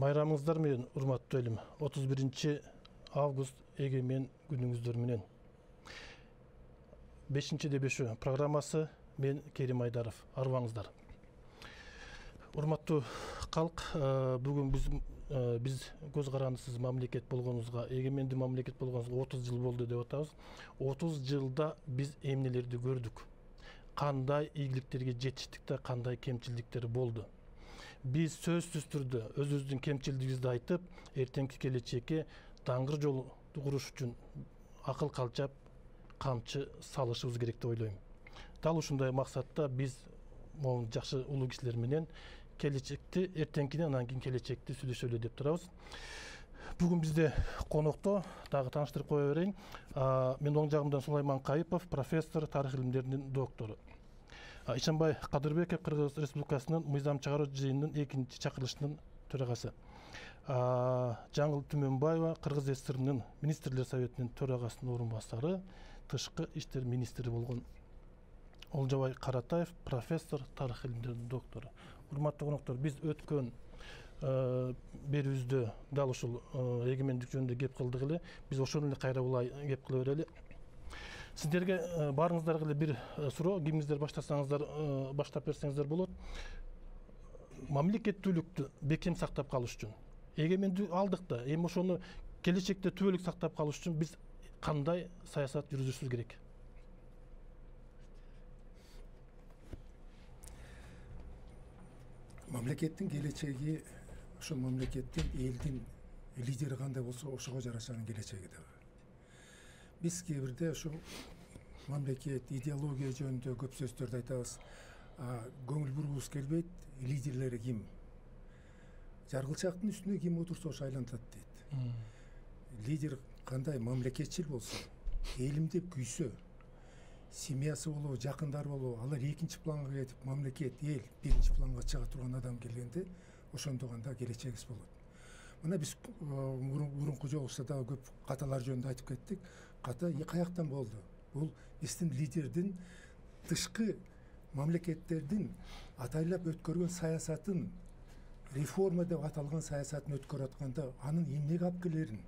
Bayramыңыздар менен урматтуу элим. 31 август эгемен күнүңүздөр менен. 5-5 программасы мен Керим Айдаров. Арбаңыздар. Урматтуу калк, бүгүн биз көз карандысыз мамлекет болгонубузга, эгемендүү мамлекет болгонубузга 30 жыл болду деп атабыз. 30 жылда биз эмнелерди көрдүк. Кандай ийгиликтерге жетиштик, кандай кемчилдиктер болду. Biz sözsüz түрдө өзүбүздүн кемчилдигибизди айтып, эртеңки келечекке даңгыр жол куруш үчүн акыл калчап, камчы салышыбыз керек деп ойлойм. Дал ушундай максатта биз могу жакшы улуу кишилер менен келечекти, эртеңкини, анан кийин келечекти сүйлөшөлү деп турабыз. Бүгүн бизде конокто, дагы тааныштырып кое берейин. Мен оң жагымдан Сулайман Кайыпов, профессор, тарых илимдеринин доктору. Ишенбай Кадырбеков, Кыргыз Республикасынын мыйзам чыгаруу жыйынынын 2-чи чакырылышынын төрагасы. Жаңыл Түмөнбаева, Кыргыз ССРнын министрлер советинин төрагасынын орун басары, тышкы иштер министри болгон Олжобай Каратаев, профессор, тарых илимдеринин доктору. Урматтуу коноктор, биз өткөн берүүбүздө дал ушул эгемендик жөнүндө кеп кылдык эле. Биз ошону эле кайра улай кеп кыла берели. Сиздерге барыңыздарга эле бир суроо, кимиңиздер баштап берсеңиздер болот. Мамлекеттүүлүктү бекем сактап калыш үчүн, эгемендүү алдык да, эми ошону келечекте түбөлүк сактап калыш үчүн биз кандай саясат жүргүзүшүбүз керек? Мамлекеттин келечеги, ошо мамлекеттин, элдин лидери кандай болсо, ошого жарашан келечеги да. Биз кээ бирде ошо мамлекет идеология жөнүндө көп сөздөрдү айтабыз. Көңүл бургубуз келбейт, лидерлери ким? Жаргылчактын үстүнө ким отурса ошо айлантат дейт. Лидер кандай мамлекетчил болсо, элим деп күйсө, семьясы болобу, жакындары болобу, алар экинчи планга кетип, мамлекет, эл биринчи планга чыга турган адам келгенде, ошондо гана келечегибиз болот. Мына биз мурунку жолубузда да көп каталар жөнүндө айтып кеттик. Ката каяктан болду? Бул биздин лидердин тышкы мамлекеттердин атайлап өткөргөн саясатын, реформа деп аталган саясатын өткөрүп атканда, анын эмнеге алып келерин,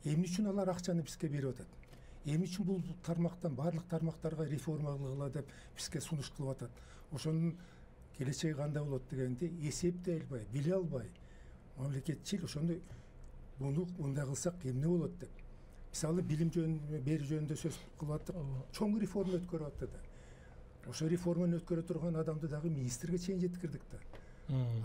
эмне үчүн алар акчаны бизге берип атат, эмне үчүн бул тармактан баардык тармактарга реформа кылгыла деп бизге сунуш кылып атат. Ошонун келечеги кандай болот дегенде эсептей албай, биле албай, мамлекетчил ошону мындай кылсак эмне болот деп. Мисалы билим жөнүндө сөз кылып аттык, чоң реформа өткөрүп атты да. Ошо реформаны өткөрө турган адамды дагы министрге чейин жеткирдик да.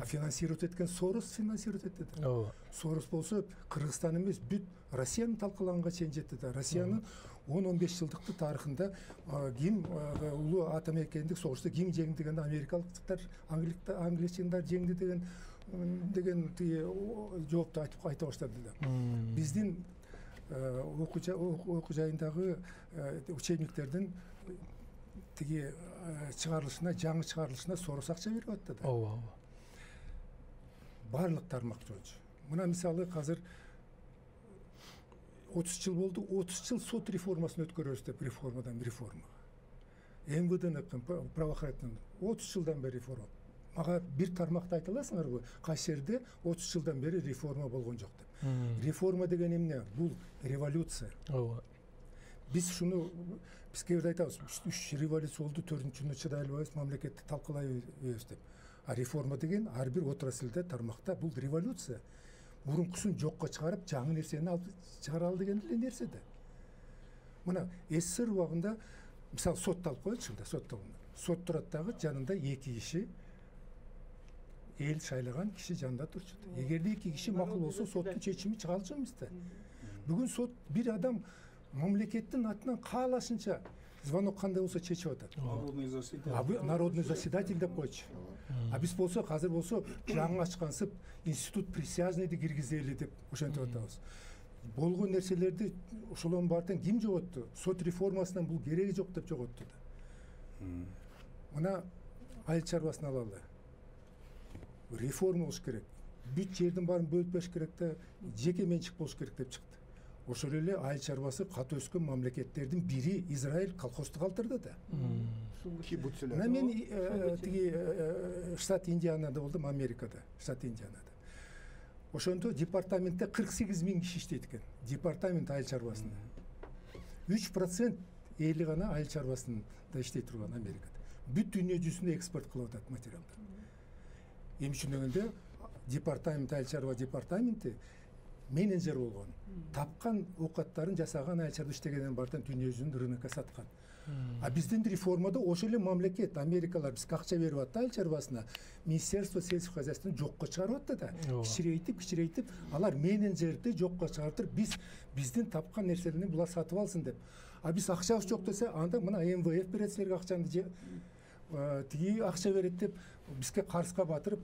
Финансировать эткен Сорос финансировать этти да. Сорос болсо Кыргызстан эмес, бүт Россиянын талкаланганга чейин жетти да. Россиянын 10-15 жылдык тарыхында ким улуу атамекендик согушта ким жеңди дегенде америкалыктар, англичандар жеңди деген жоопту айта баштады да. Биздин окуу жайындагы учебниктердин тиги чыгарылышына, жаңы чыгарылышына Сорос акча берип атты да. Барлык тармак боюнча. Мына мисалы азыр 30 жыл болду, 30 жыл сот реформасын өткөрөбүз деп, реформадан реформага. МВДнын правоохранительный 30 жылдан бери реформа. Мага бир тармакты айта аласыңарбы? Кайсы жерде 30 жылдан бери реформа болгон жок деп. Реформа деген эмне? Бул революция. Биз шуну кээ бирде айтабыз, 3 революция болду, 4-чүнү чыдай албайбыз, мамлекетти талкалайбыз деп. Реформа деген ар бир отраслда, тармакта бул революция. Мурункусун жокко чыгарып, жаңы нерсени алып чыгара ал деген эле нерсе да. Мына СССР убагында мисалы сотто алып коелучу, сот турат дагы жанында 2 киши, эл шайлаган киши жанында турчу. Эгерде 2 киши макул болсо, соттун чечими чыга алчу эмес да. Бүгүн сот бир адам мамлекеттин атынан каалашынча звонок кандай болсо чечип атат. Народный заседатель деп койчу. Биз болсо азыр болсо жаңы ачкансып институт присяжныйды киргизели деп ошентип атабыз. Болгон нерселерди ошолордун баардыгын ким жоготту? Сот реформасынан бул кереги жок деп жоготту да. Мына айыл чарбасын алалы. Реформа болуш керек. Бүт жердин баарын бөлүп бериш керек да, жеке менчик болуш керек деп чыкты. Ошол эле айыл чарбасы каты өскөн мамлекеттердин бири Израиль колхозду калтырды да. Мен тиги штат Индианада болдум, Америкада, штат Индианада. Ошондо департаментте 48 000 киши иштейт экен. Департамент айыл чарбасында. 3% эли гана айыл чарбасында иштей турган Америкада. Бүт дүйнө жүзүнө экспорт кылып атат материалдар. Эми үчүн дегенде департамент айыл чарба департаменти менеджер болгон. Тапкан оокаттарын жасаган айыл чарба иштегенден бартын дүйнө жүзүнө рынокко саткан. А биздин реформада ошол эле мамлекет Америкалар бизге акча берип атты айыл чарбасына. Министерство сельского хозяйствоны жокко чыгарып атты да. Кичирейтип, алар менеджерди жокко чыгартып, биздин тапкан нерселерни булар сатып алсын деп. А биз акчабыз жок десе, анда мына МВФ берет силерге акчаны тиги акча берет деп бизге карызга батырып,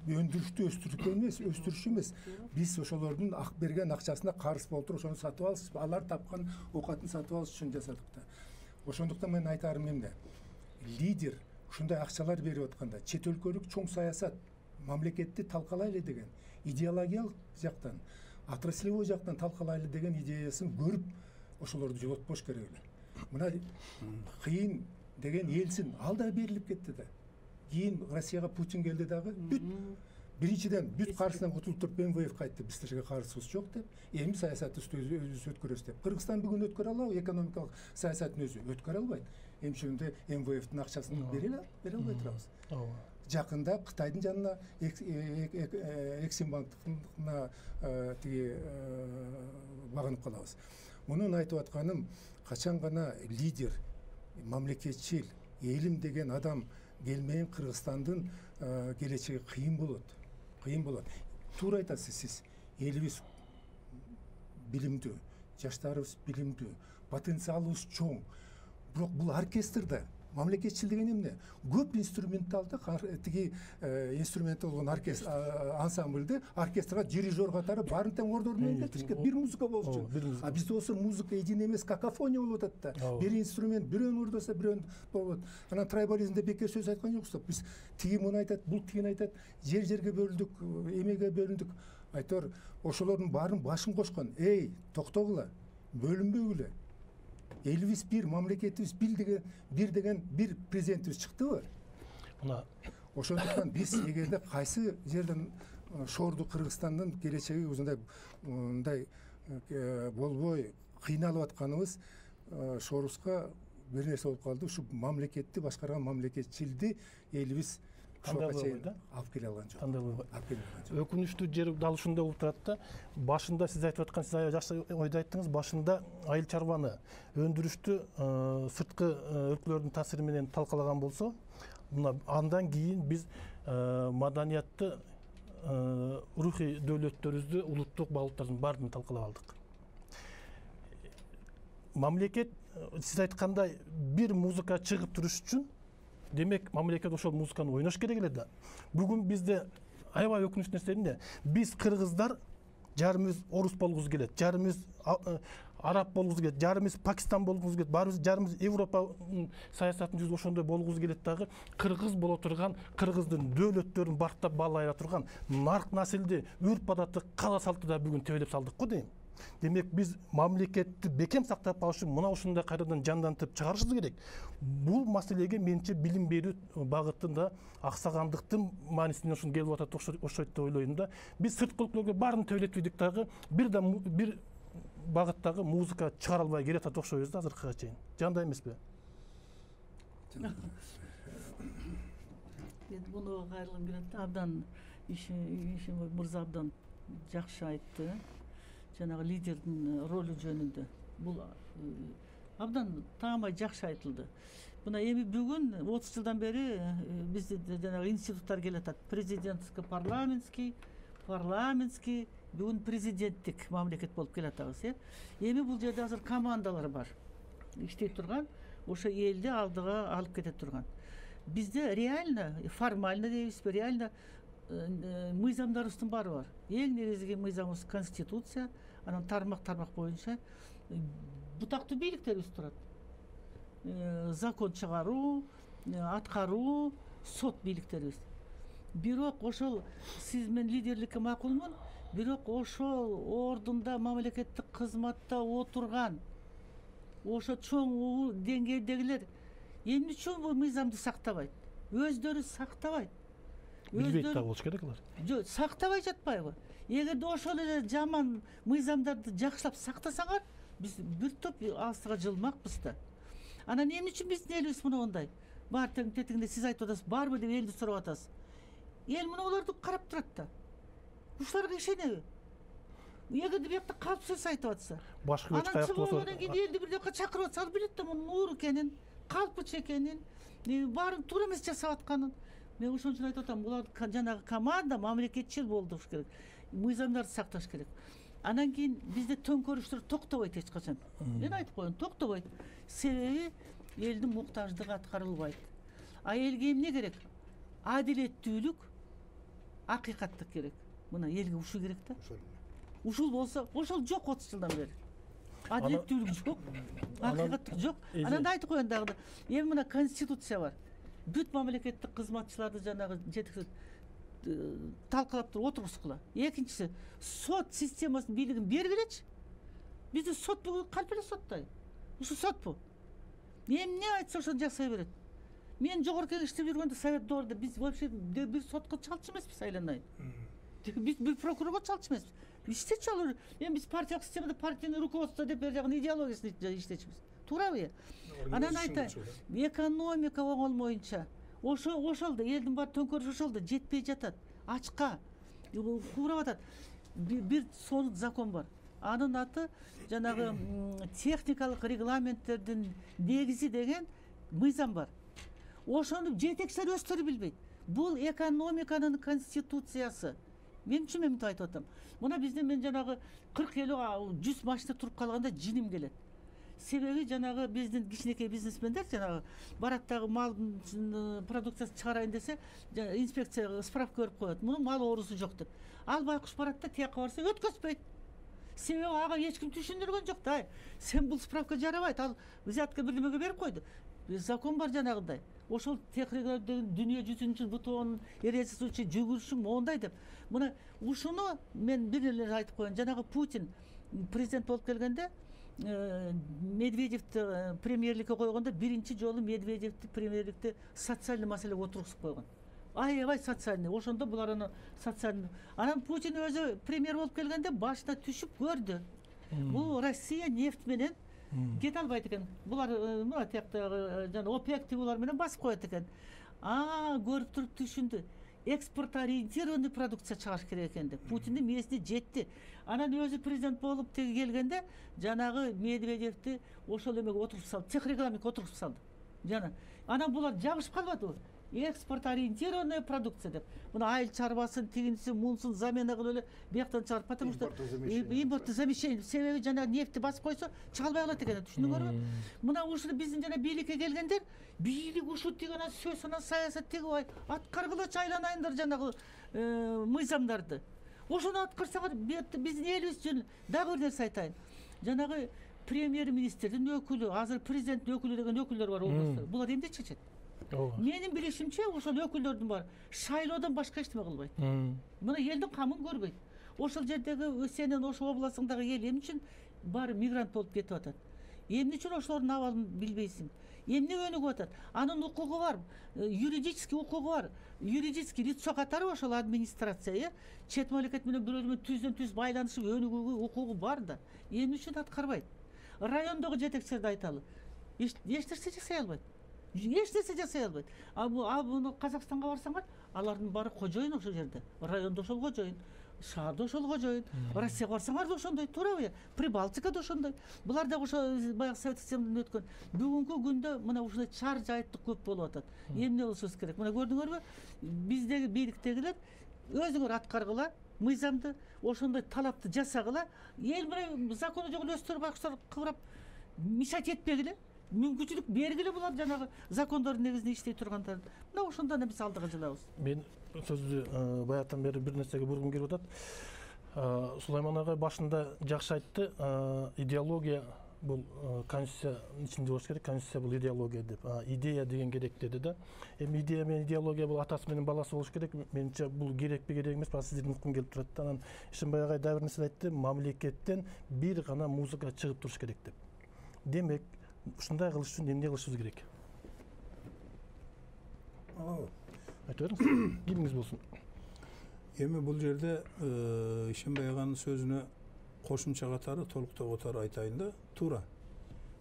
өндүрүштү өстүрүш эмес. Биз ошолордун берген акчасына карыз болуп ошону сатып алсыз. Алар тапкан оокатын сатып алыш үчүн жасадык да. Ошондуктан мен айтарым эмне? Лидер ушундай акчалар берип атканда чет өлкөлүк чоң саясат мамлекетти талкалайлы деген идеологиялык жактан, отраслевой жактан талкалайлы деген идеясын көрүп ошолорду жолотпош керек эле. Мына кыйын деген элсин ал да берилип кетти да. Кийин Россияга Путин келди дагы бүт биринчиден бүт каржыдан кутулуп туруп МВФ кайтты, биз силерге карызыбыз жок деп, эми саясатыбызды өзүбүз өткөрөбүз деп. Кыргызстан бүгүн өткөрө алабы, экономикалык саясатын өзү өткөрө албайт. Эми ошондо МВФтин акчасын бере албай турабыз. Жакында Кытайдын жанына Эксимбанктына тиги багынып калабыз. Мунун айтып атканым, качан гана лидер, мамлекетчил, элим деген адам келмейин Кыргызстандын келечеги кыйын болот. Туура айтасыз сиз. Элибиз билимдүү, жаштарыбыз билимдүү, потенциалыбыз чоң. Бирок бул оркестрда мамлекетчил деген эмне? Көп инструменталды тиги инструмент болгон ансамбльде оркестрга дирижер катары баарын тең ордор менен келтириш керек. Бир музыка болчу. А бизде болсо музыка един эмес, какофония болуп атат да. Бир инструмент бирөөнү урдаса бирөөнү болот. Анан трайбализмде бекер сөз айткан жоксуз. Биз тиги муну айтат, бул тигини айтат, жерге бөлүндүк, эмеге бөлүндүк. Айтор ошолордун баарын башын кошкон. Эй, токтогула. Бөлүнбөгүлө. Элибиз бир, мамлекетибиз бир президентибиз чыктыбы? Мына ошондуктан биз эгерде кайсы жерден шорду Кыргызстандын келечеги ушундай болбой кыйналып атканыбыз шорубузга бир нерсе болуп калды. Ушу мамлекетти башкарган мамлекетчилди элибиз алып келе алган жок. Өкүнүчтүү жери дал ушундай болуп турат да. Башында сиз айтып аткан, сиз жакшы ойду айттыңыз, башында айыл чарбаны өндүрүштү сырткы өлкөлөрдүн таасири менен талкалаган болсо, мына андан кийин биз маданиятты, рухий дөөлөттөрүбүздү, улуттук багыттардын баарын талкалап алдык. Мамлекет сиз айткандай бир музыка чыгып туруш үчүн демек мамлекет ошол музыканы ойнош керек эле да. Бүгүн бизде аябай өкүнүчтүү нерсе эмне? Биз кыргыздар жарымыбыз орус болгубуз келет, жарымыбыз араб болгубуз келет, жарымыбыз Пакистан болгубуз келет, жарымыбыз Европа саясатын жүзүп ошондой болгубуз келет дагы. Кыргыз боло турган, кыргыздын дөөлөттөрүн бактап баалайра турган нарк насилди, үрп адатты, кала салтты да бүгүн тебелеп салдык го дейм. Демек биз мамлекетти бекем сактап калыш үчүн мына ушундай кайрадан жандантып чыгарышыбыз керек. Бул маселеге менимче билим берүү багытында аксагандыктын маанисинен ушун келип атат окшойт деп ойлойм да. Биз сырткы өлкөлөргө баарын төбөлөтбөйдүк дагы, бир багыттагы музыка чыгара албай келатат окшойбуз да азыркыга чейин. Жандай эмеспи? Муну кайрылгым келет да, абдан Ишимов мырза абдан жакшы айтты. Жанагы лидердин ролу жөнүндө. Бул абдан таамай жакшы айтылды. Мына эми бүгүн 30 жылдан бери бизде жанагы институттар келатат. Президентский, парламентский, бүгүн президенттик мамлекет болуп келатабыз, Эми бул жерде азыр командалар бар. Иштей турган, ошо элди алдыга алып кете турган. Бизде реально, формально дейбизби, реально мыйзамдарыбыздын баары бар. Эң негизги мыйзамыбыз конституция, анан тармак боюнча бутактуу бийликтерибиз турат. Закон чыгаруу, аткаруу, сот бийликтерибиз. Бирок ошол сиз мен лидерликке макулмун, бирок ошол ордунда мамлекеттик кызматта отурган ошо чоң деңгээлдегилер эмне үчүн бул мыйзамды сактабайт? Өздөрү сактабайт. Билбейт да болуш керек алар. Жок, сактабай жатпайбы? Эгерде ошол эле жаман мыйзамдарды жакшылап сактасаңар, биз бир топ астыга жылмакпыз да. Анан эмне үчүн биздин элибиз мондай? Бар тетигинде сиз айтып атасыз, барбы деп элди сурап атасыз. Эл мына оларды карап турат да. Ушуларга ишенеби? Эгерде биякта калп сөз айтып атса, башкы көч каяк болсо, анан кийин элди бир жака чакырып атса, ал билет да мунун нуур экенин, калпыч экенин, баарын туура эмес жасап атканын. Мен ошон үчүн айтып атам, булар жанагы команда мамлекетчил болуш керек. Мыйзамдарды сакташ керек. Анан кийин бизде төңкөрүштөр токтобойт эч качан. Мен айтып коеюн, токтобойт. Себеби элдин муктаждыгы аткарылбайт. А элге эмне керек? Адилеттүүлүк, акыйкаттык керек. Мына элге ушул керек да. Ушул болсо, ошол жок 30 жылдан бери. Адилеттүүлүк жок, акыйкаттык жок. Анан да айтып коеюн дагы, эми мына конституция бар. Бүт мамлекеттик кызматчыларды жанагы жетекчилик талкалап туруп отургузгула. Экинчиси, сот системасынын бийлигин бергилечи. Бизде сот бүгүн кантип эле соттой? Ушу сотпу? Эмне айтса ошону жасай берет. Мен жогорку кеңеште жүргөндө совет доорунда биз вообще бир сотко чалчу эмеспиз, айланайын. Биз бир прокурорго чалчу эмеспиз. Иштечи алар. Эми биз партиялык системада партийный руководство деп бер жагын идеологиясын иштечибиз. Туурабы? Анан айтайын, экономика оңолмоюнча, ошол да элдин баары төңкөрүш ошол да жетпей жатат. Ачка куурап атат. Бир сонут закон бар. Анын аты жанагы техникалык регламенттердин негизи деген мыйзам бар. Ошону жетекчилер өздөрү билбейт. Бул экономиканын конституциясы. Мен үчүн мынтип айтып атам. Мына бизден мен жанагы 40-50 100 машина туруп калганда жиним келет. Себеби жанагы биздин кичинекей бизнесмендер жанагы барат дагы мал продукциясын чыгарайын десе, инспекция справка берип коет. Мунун мал оорусу жок деп. Ал байкуш барат да тияка барса өткөзбөйт. Себеби ага эч ким түшүндүргөн жок да. Сен бул справка жарабайт. Ал взятка бирдемеге берип койду. Закон бар жанагындай. Ошол техника деген дүйнө жүзүнчү бутон эрежеси үчүн жүгүрүшүң мондай деп. Мына ушуну мен бир эле айтып коеюн. Жанагы Путин президент болуп келгенде Медведевти премьерликке койгондо биринчи жолу Медведевти премьерликте социалдык маселеге отургузуп койгон. Аябай социальный. Ошондо булар аны социальный. Анан Путин өзү премьер болуп келгенде башына түшүп көрдү. Бул Россия нефть менен кете албайт экен. Булар мына тияктагы жана ОПЕК булар менен басып коет экен. Көрүп туруп түшүндү. Экспорт ориентированный продукция чыгарыш керек экен деп. Путиндин мээсине жетти. Анан өзү президент болуп келгенде жанагы Медведевти ошол эмеге отуруп салды. Техрегламентке отуруп салды. Жана анан булар жабышып калбадыбы? Экспорт ориентированная продукция деп. Мына айыл чарбасын, тигинсин, мунсун замена кылып эле бияктан чыгарып, потому что импортозамещение себеби жана нефти басып койсо чыга албай калат экен, түшүндүңөрбү? Мына ушул биздин жана бийликке келгендер, бийлик ушул тиги анан сөз анан саясат тиги аткаргылачы айланайындар жанагы мыйзамдарды. Ошону аткарсаңар биздин элибиз үчүн дагы бир нерсе айтайын. Жанагы премьер-министрдин өкүлү, азыр президенттин өкүлү деген өкүлдөр бар областта. Булар эмне чечет? Менин билишимче ошол өкүлдөрдүн бар шайлоодон башка эчтеме кылбайт. Мына элдин камын көрбөйт. Ошол жердеги сенин ошол областыңдагы эл эмне үчүн баары мигрант болуп кетип атат? Эмне үчүн ошолордун абалын билбейсиң? Эмне өнүгүп атат? Анын укугу бар, юридический укугу бар. Юридический лицо катары ошол администрация, чет мамлекет менен бирөө түздөн-түз байланышы, өнүгүүгө укугу бар да. Эмне үчүн аткарбайт? Райондогу жетекчилерди айталы. Эч нерсе жасай албайт. Эч нерсе жасай албайт. Буну Казакстанга барсаңар, алардын баары кожоюн ошол жерде. Райондо ошол кожоюн, шаарда ошол кожоюн. Россияга барсаңар да ошондой, туурабы? Прибалтикада ошондой. Булар да ошо баягы совет системадан өткөн. Бүгүнкү күндө мына ушундай чар жайыттык көп болуп атат. Эмне болушубуз керек? Мына көрдүңөрбү? Биздеги бийликтегилер өзүңөр аткаргыла, мыйзамды, ошондой талапты жасагыла. Эл менен закону жок өстөр байкуштар кыбырап мешать этпегиле. Мүмкүнчүлүк бергиле булар жанагы закондордун негизинде иштей тургандар. Мына ошондон биз алдыга жылабыз. Мен сөздү баягыдан бери бир нерсеге бургум келип атат. Сулайман агай башында жакшы айтты. Идеология бул конституциянын ичинде болуш керек. Конституция бул идеология деп. Идея деген керек деди да. Эми идея менен идеология бул атасы менен баласы болуш керек. Менимче бул керекпи керек эмес, баа сиздердин уккун келип турат да. Анан Ишенбай агай дагы бир нерсе айтты. Мамлекеттен бир гана музыка чыгып туруш керек деп. Демек ушундай кылыш үчүн эмне кылышыбыз керек? Айтып бериңиз, кимиңиз болсун. Эми бул жерде Ишенбай аганын сөзүнө кошумча катары толуктоо катары айтайын да, туура.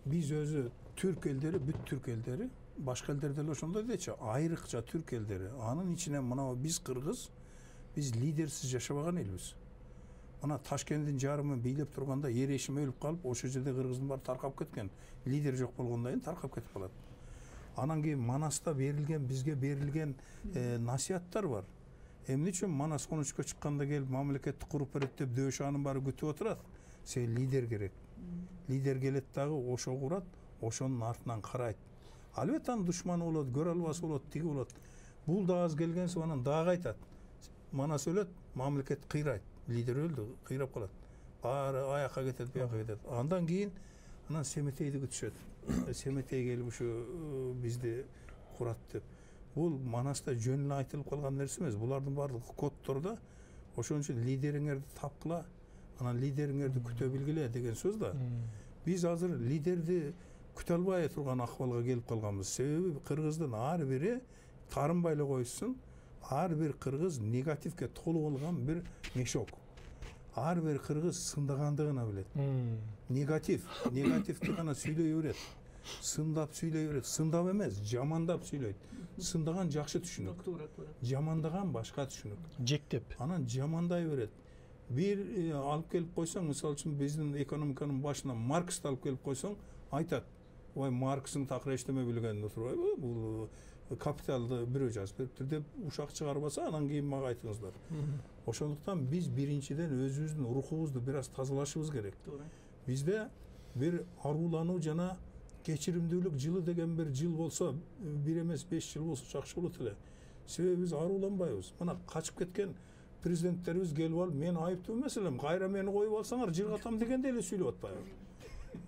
Биз өзү түрк элдери, бүт түрк элдери, башка элдер деле ошондой дечи, айрыкча түрк элдери. Анын ичинен мына биз кыргыз, биз лидерсиз жашабаган элбиз. Мына Ташкенттин жарымын бийлеп турганда Эрешим өлүп калып, ошол жерде кыргыздын баары таркап кеткен. Лидер жок болгондон кийин таркап кетип калат. Анан кийин Манаста берилген, бизге берилген насыяттар бар. Эмне үчүн Манас 13-кө чыкканда келип мамлекетти куруп берет деп дөшанын баары күтүп отурат? Сен лидер керек. Лидер келет дагы ошо курат, ошонун артынан карайт. Албетте анын душманы болот, көрө албасы болот, тиги болот. Бул да аз келген соң анан дагы айтат. Манас өлөт, мамлекет кыйрайт. Лидер өлдү, кыйрап калат. Баары аякка кетет, буяка кетет. Андан кийин анан Семетейди күтүшөт. Семетей келип ушу бизди курат деп. Бул Манаста жөн эле айтылып калган нерсе эмес. Булардын баардыгы коддордо. Ошон үчүн лидериңерди тапкыла, анан лидериңерди күтө билгиле деген сөз да. Биз азыр лидерди күтө албай турган акыбалга келип калганбыз. Себеби кыргыздын ар бири тарынбай эле койсун, ар бир кыргыз негативге толуп алган бир мешок. Ар бир кыргыз сындагандыгына билет. Негативди гана сүйлөй берет. Сындап сүйлөй берет. Сындап эмес, жамандап сүйлөйт. Сындаган жакшы түшүнүк. Жамандаган башка түшүнүк. Жектеп. Анан жамандай берет. Бир алып келип койсоң, мисалы үчүн биздин экономиканын башына Марксти алып келип койсоң, айтат. Ой, Маркстын такыр эчтеме билген турбайбы? Бул капиталды бирөө жазып бериптир деп ушак чыгарбаса, анан кийин мага айтыңыздар. Ошондуктан биз биринчиден өзүбүздүн рухубузду бир аз тазалашыбыз керек. Бизде бир аруулануу жана кечиримдүүлүк жылы деген бир жыл болсо, бир эмес 5 жыл болсо жакшы болот эле. Себеби биз арууланбайбыз. Мына качып кеткен президенттерибиз келип алып, мен айыптуу эмес элем, кайра мени коюп алсаңар жыргатам дегенде эле сүйлөп атпайбы.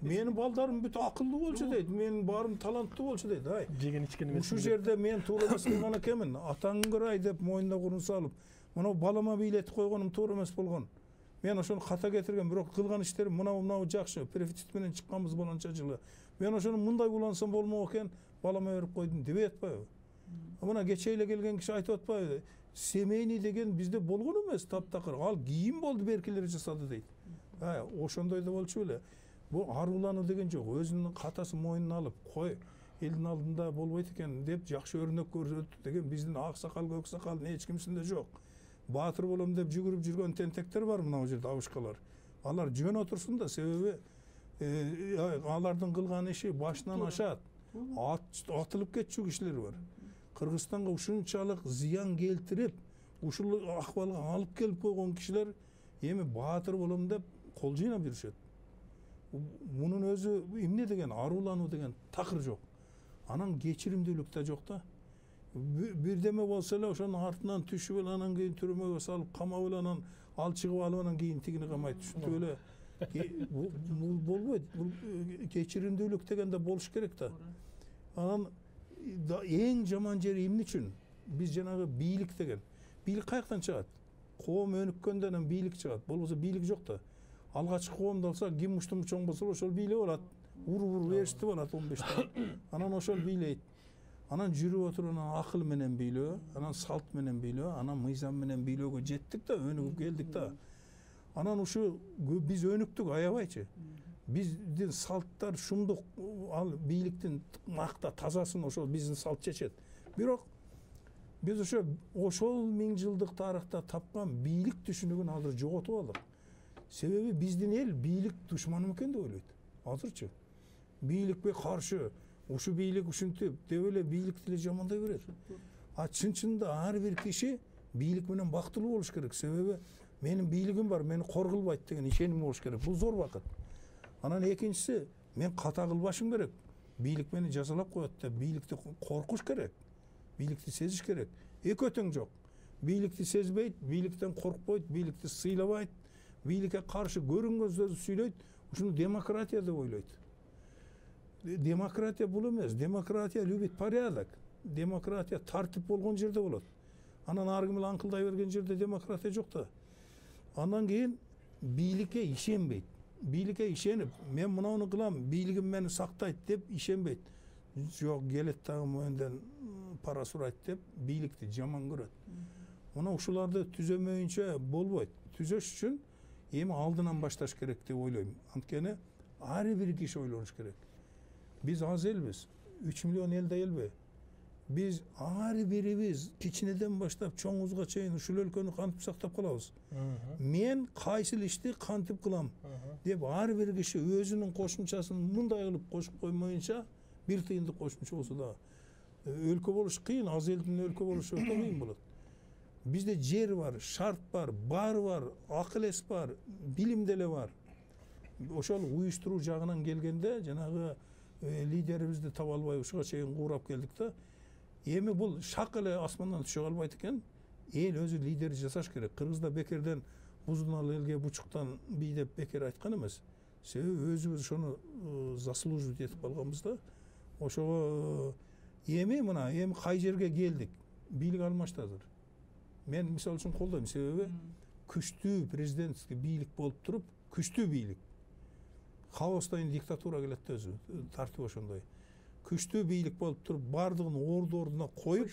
Менин балдарым бүт акылдуу болчу дейт, менин баарым таланттуу болчу дейт. Ай, Жеген ичкен эмес. Ушул жерде мен туура эмес кылган экенмин. Атаңын көрөй деп мойнуна курун салып, мына балама бийлетип койгонум туура эмес болгон. Мен ошону ката кетирген, бирок кылган иштерим мына жакшы. Префицит менен чыкканбыз болонча жылы. Мен ошону мындай улансам болмок экен, балама берип койдум дебей атпайбы? Мына кече эле келген киши айтып атпайбы? Семейный деген бизде болгон эмес, таптакыр. Ал кийин болду, беркелер жасады дейт. Ошондой да болчу эле. Бул аруулануу деген жок. Өзүнүн катасын мойнуна алып, кой, элдин алдында болбойт экен деп жакшы өрнөк көрсөтүп деген биздин ак сакал, көк сакал эч кимсинде жок. Баатыр болом деп жүгүрүп жүргөн тентектер бар мына жерде, абышкалар. Алар жөн отурсун да, себеби алардын кылган иши башынан ашат. Атылып кетчү кишилер бар. Кыргызстанга ушунчалык зыян келтирип, ушул акыбалга алып келип койгон кишилер эми баатыр болом деп кол жыйнап жүрүшөт. Мунун өзү эмне деген аруулануу деген такыр жок. Анан кечиримдүүлүк да жок да. Бирдеме болсо эле ошонун артынан түшүп эле анан кийин түрмөгө салып камап эле анан ал чыгып алып анан кийин тигини камайт түшүп эле. Бул болбойт. Бул кечиримдүүлүк деген да болуш керек да. Анан эң жаман жери эмне үчүн? Биз жанагы бийлик деген. Бийлик каяктан чыгат? Коом өнүккөндөн анан бийлик чыгат. Болбосо бийлик жок да. Алгачкы коомду алса, ким муштум чоң болсо ошол бийлеп алат. Ур беришти алат 15-те. Анан ошол бийлейт. Анан жүрүп отуруп анан акыл менен бийлөө, анан салт менен бийлөө, анан мыйзам менен бийлөөгө жеттик да, өнүгүп келдик да. Анан ушу биз өнүктүк, аябайчы. Биздин салттар шумдук, ал бийликтин макта тазасын ошол биздин салт чечет. Бирок биз ошол 1000 жылдык тарыхта тапкан бийлик түшүнүгүн азыр жоготуп алдык. Себеби биздин эл бийлик душманы экен деп ойлойт. Азырчы бийликке каршы, ушу бийлик ушинтип деп эле бийликти эле жамандай берет. Чын-чынында ар бир киши бийлик менен бактылуу болуш керек. Себеби менин бийлигим бар, мени кор кылбайт деген ишеним болуш керек. Бул зор бакыт. Анан экинчиси, мен ката кылбашым керек. Бийлик мени жазалап коет деп бийликти коркуш керек. Бийликти сезиш керек. Экөө тең жок. Бийликти сезбейт, бийликтен коркпойт, бийликти сыйлабайт, бийликке каршы көрүнгөн сөздү сүйлөйт. Ушуну демократия деп ойлойт. Демократия бул эмес. Демократия любит порядок. Демократия тартип болгон жерде болот. Анан ар ким эле аңкылдай берген жерде демократия жок да. Андан кийин бийликке ишенбейт. Бийликке ишенип, мен мынауну кылам, бийлигим мени сактайт деп ишенбейт. Жок, келет дагы мөндөн пара сурайт деп бийликти жаман көрөт. Мына ушуларды түзөмөйүнчө болбойт. Түзөш үчүн эми алдынан башташ керек деп ойлойм. Анткени ар бир киши ойлош керек. Биз аз элбиз. 3 миллион элде элби? Биз ар бирибиз кичинеден баштап чоңузга чейин ушул өлкөнү кантип сактап калабыз? Мен кайсыл ишти кантип кылам деп ар бир киши өзүнүн кошумчасын мындай кылып кошуп коймоюнча бир тыйындык кошумча болсо да өлкө болуш кыйын, аз элдин өлкө болушу өтө кыйын болот. Бизде жер бар, шарт бар, бар бар, акыл эс бар, билим деле бар. Ошол уюштуруу жагынан келгенде жанагы лидерибизди таба албай ушуга чейин куурап келдик да. Эми бул шак эле асмандан түшө калбайт экен. Эл өзү лидер жасаш керек. Кыргызда бекерден бузунал элге бучуктан бий деп бекер айткан эмес. Себеби өзүбүз ошону заслуживать этип калганбыз да. Ошого эми мына эми кай жерге келдик? Бийлик алмашты азыр. Мен мисалы үчүн колдойм, себеби күчтүү президентский бийлик болуп туруп, күчтүү бийлик. Хаостойн диктатура келет да өзү, тартып ошондой. Күчтүү бийлик болуп туруп, бардыгын ордуна коюп,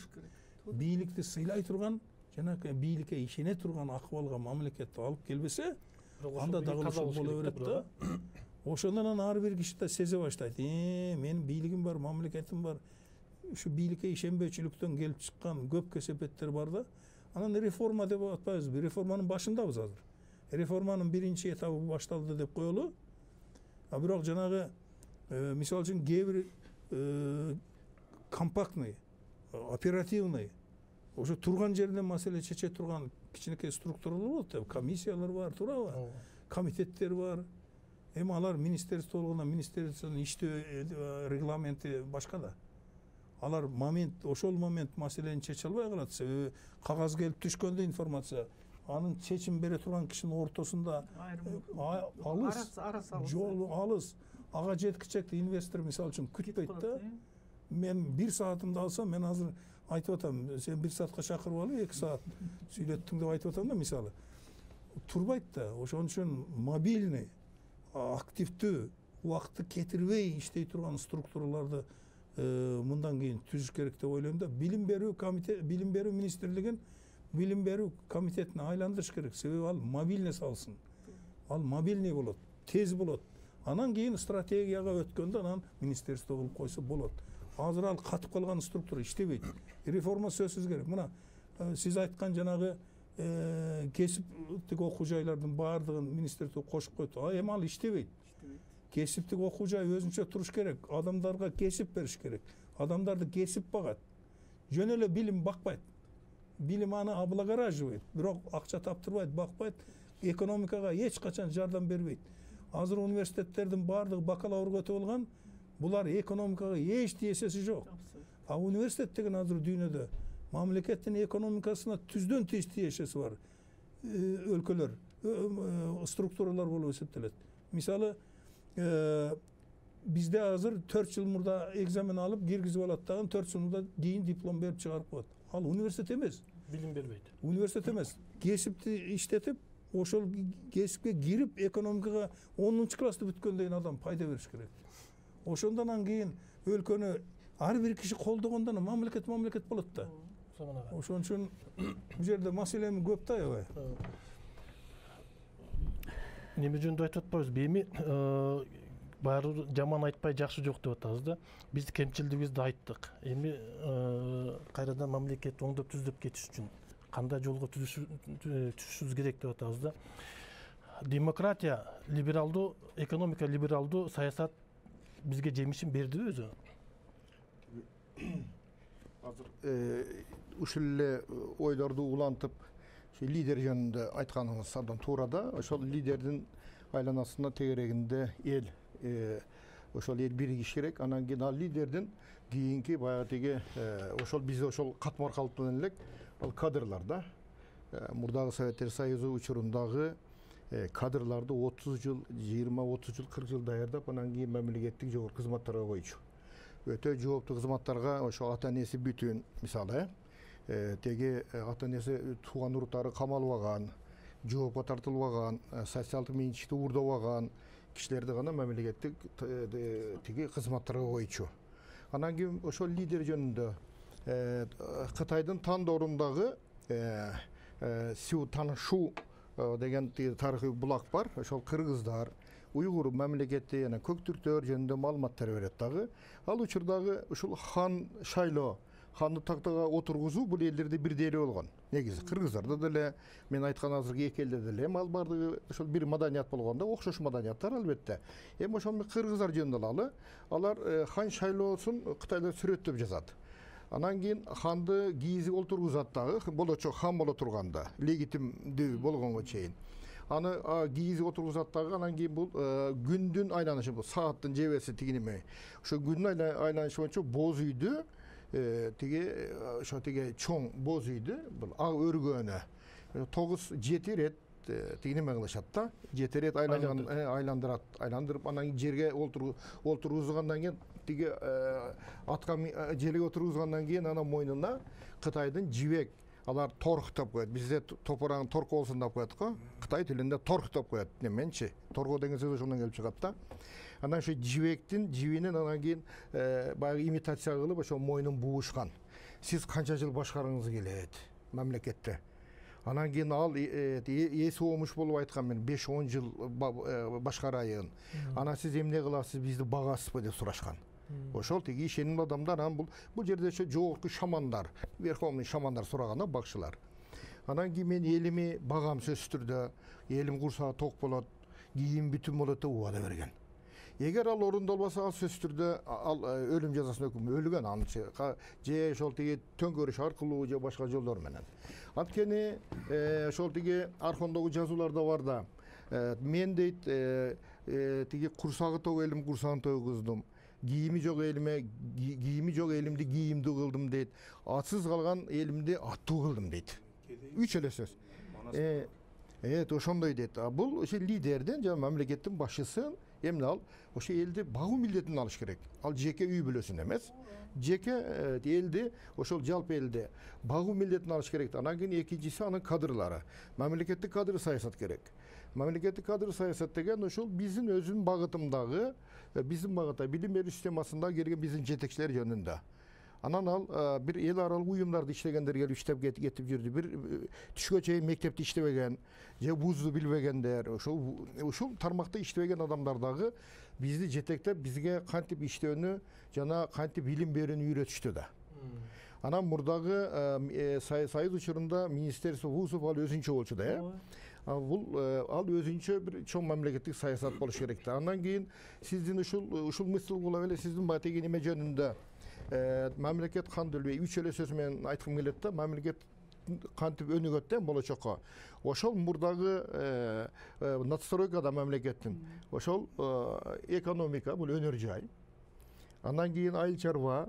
бийликти сыйлай турган, жанагы бийликке ишене турган акыбалга мамлекетти алып келбесе, анда дагы ошол боло берет да. Ошондон ар бир киши да сезе баштайт. Менин бийлигим бар, мамлекетим бар. Ушу бийликке ишенбөөчүлүктөн келип чыккан көп кесепеттер бар да. Анан реформа деп атпайбызбы? Реформанын башындабыз азыр. Реформанын биринчи этабы башталды деп коелу. А бирок жанагы мисалы үчүн кээ бир компактный, оперативный, ошо турган жеринен маселе чече турган кичинекей структуралар болот, комиссиялар бар, туурабы? Комитеттер бар. Эми алар министерство болгондон министерствонун иштөө регламенти башка да. Алар ошол момент маселени чече албай калат. Себеби кагаз келип түшкөндө информация анын чечим бере турган кишинин ортосунда алыс ага жеткичекти инвестор мисалы үчүн күтпөйт да. Мен 1 саатымды алсам, мен азыр айтып атам, сен 1 саатка чакырып алып 2 саат сүйлөттүң деп айтып атам да мисалы. Турбайт да. Ошон үчүн мобильный, активдүү, убакытты кетирбей иштей турган структураларды мындан кийин түзүш керек деп ойлойм да. Билим берүү комитет, билим берүү министрлигин билим берүү комитетине айландырыш керек. Себеби ал мобильный салсын. Ал мобильный болот, тез болот. Анан кийин стратегияга өткөндө анан министерство кылып койсо болот. Азыр ал катып калган структура иштебейт. Реформа сөзсүз керек. Мына сиз айткан жанагы кесиптик окуу жайлардын баардыгын министерство кошуп койду. Эми ал иштебейт. Кесиптик окуу жай өзүнчө туруш керек. Адамдарга кесип бериш керек. Адамдарды кесип багат. Жөн эле билим бакпайт. Билим аны облагораживает. Бирок акча таптырбайт, бакпайт. Экономикага эч качан жардам бербейт. Азыр университеттердин баардыгы бакалавр көтө болгон. Булар экономикага эч тиесеси жок. А университет деген азыр дүйнөдө мамлекеттин экономикасына түздөн тиз тиешеси бар. Өлкөлөр, структуралар болуп эсептелет. Мисалы, бизде азыр 4 жыл мурда экзамен алып киргизип алат дагы 4 жыл мурда кийин диплом берип чыгарып коет. Ал университет эмес. Билим бербейт. Университет эмес. Кесипти иштетип, ошол кесипке кирип экономикага 10-чы класты бүткөндөн адам пайда бериш керек. Ошондон кийин өлкөнү ар бир киши колдогондон мамлекет болот да. Ошон үчүн бул жерде маселем көп да аябай. Неме жөнүндө айтып атпайбызбы? Эми баары жаман айтпай жакшы жок деп атабыз да. Биз кемчилдигибизди айттык. Эми кайрадан мамлекет оңдоп түздөп кетиш үчүн кандай жолго түшүшүбүз керек деп атабыз да. Демократия, либералдуу, экономика либералдуу саясат бизге жемишин бердиби өзү? Азыр ушул эле ойлорду улантып, лидер жөнүндө айтканыңыз абдан туура да. Ошол лидердин айланасында тегерегинде эл, ошол эл биригиш керек. Анан кийин ал лидердин кийинки баягы тиги ошол бизде ошол катмар калып менен элек ал кадрлар да. Мурдагы Советтер Союзу учурундагы кадрларды 30 жыл, 20-30 жыл, 40 жыл даярдап, анан кийин мамлекеттик жогорку кызматтарга койчу. Өтө жооптуу кызматтарга ошо ата энеси бүтүн, мисалы, теги ата энеси тууган уруттары камалбаган, жоопко тартылбаган, социалдык менчикти уурдабаган кишилерди гана мамлекеттик тиги кызматтарга койчу. Анан кийин ошол лидер жөнүндө Кытайдын тандоорундагы Су Танышу деген тарихи булак бар. Ошол кыргыздар, уйгур мамлекети жана көк түрктөр жөнүндө маалыматтар берет дагы. Ал учурдагы ушул хан шайлоо, ханды тактага отургузуу бул элдерде бирдей эле болгон. Негизи кыргыздарда деле, мен айткан азыркы эки элде деле ал бардыгы ошол бир маданият болгондо, окшош маданияттар албетте. Эми ошол кыргыздар жөнүндө алалы, алар хан шайлоосун Кытайда сүрөттөп жазат. Анан кийин ханды кийизи олтургузат дагы, болочок хан боло турганда, легитимдүү болгонго чейин. Аны кийизи отургузат дагы, анан кийин бул күндүн айланышы, бул сааттын жебеси тигинеме. Ошо күндүн айланышы боюнча боз үйдү, тиги чоң боз үйдү, бул ак өргөнү 9-7 рет тигинеме кылышат да, 7 рет айландырып, анан жерге олтургузгандан кийин тиги атка желге отургузгандан кийин анан мойнуна Кытайдын жибек, алар торг деп коет. Бизде топураңы торг болсун деп коет го. Кытай тилинде торг деп коет. Неменчи? Торго деген сөз ошондон келип чыгат да. Анан ошо жибектин жибинен анан кийин баягы имитация кылып ошо мойнун буушкан. Сиз канча жыл башкаргыңыз келет мамлекетте? Анан кийин ал эси оомуш болуп айткан, мен 5-10 жыл башкарайын. Анан сиз эмне кыласыз, бизди багасызбы деп сурашкан. Ошол тиги ишенимдүү адамдар, анан бул жерде ошо жогорку шамандар, верховный шамандар сураганда бакчылар. Анан кийин мен элими багам сөзсүз түрдө, элим курсагы ток болот, кийим бүтүн болот деп убада берген. Эгер ал орундолбосо, ал сөзсүз түрдө ал өлүм жазасына өлгөн, анчы же ошол тиги төңкөрүш аркылуу же башка жолдор менен. Анткени ошол тиги архондогу жазууларда бар да, мен дейт тиги курсагы ток элим курсагын тойгуздум. Кийими жок элимди кийимди кылдым дейт. Атсыз калган элимди аттуу кылдым дейт. 3 эле сөз. Ошондой дейт. Бул ошо лидердин жана мамлекеттин башчысын эмне ал ошо элди багуу милдетин алыш керек. Ал жеке үй бүлөсүн эмес. Жеке элди, ошол жалпы элди багуу милдетин алыш керек. Анан кийин экинчиси анын кадрлары. Мамлекеттик кадр саясат керек. Мамлекеттик кадр саясат деген ошол биздин өзүнүн багытымдагы, биздин багытта билим берүү системасында келген биздин жетекчилер жөнүндө. Анан ал бир эл аралык уюмдарды иштегендер келип иштеп кетип жүрдү. Бир түшкө чейин мектепти иштебеген, же вузду билбегендер, ушул тармакта иштебеген адамдар дагы бизди жетектеп, бизге кантип иштөөнү жана кантип билим берүүнү үйрөтүштү да. Анан мурдагы союз учурунда министерство вузов ал өзүнчө болчу да, бул ал өзүнчө бир чоң мамлекеттик саясат болуш керек да. Андан кийин сиздин ушул мысыл кылып эле сиздин батеги неме жөнүндө мамлекет кандылбей 3 эле сөз менен айткым келет да, мамлекет кантип өнүгөт да болочокко. Ошол мурдагы надстройкада мамлекеттин ошол экономика, бул өнөр жай. Андан кийин айыл чарба,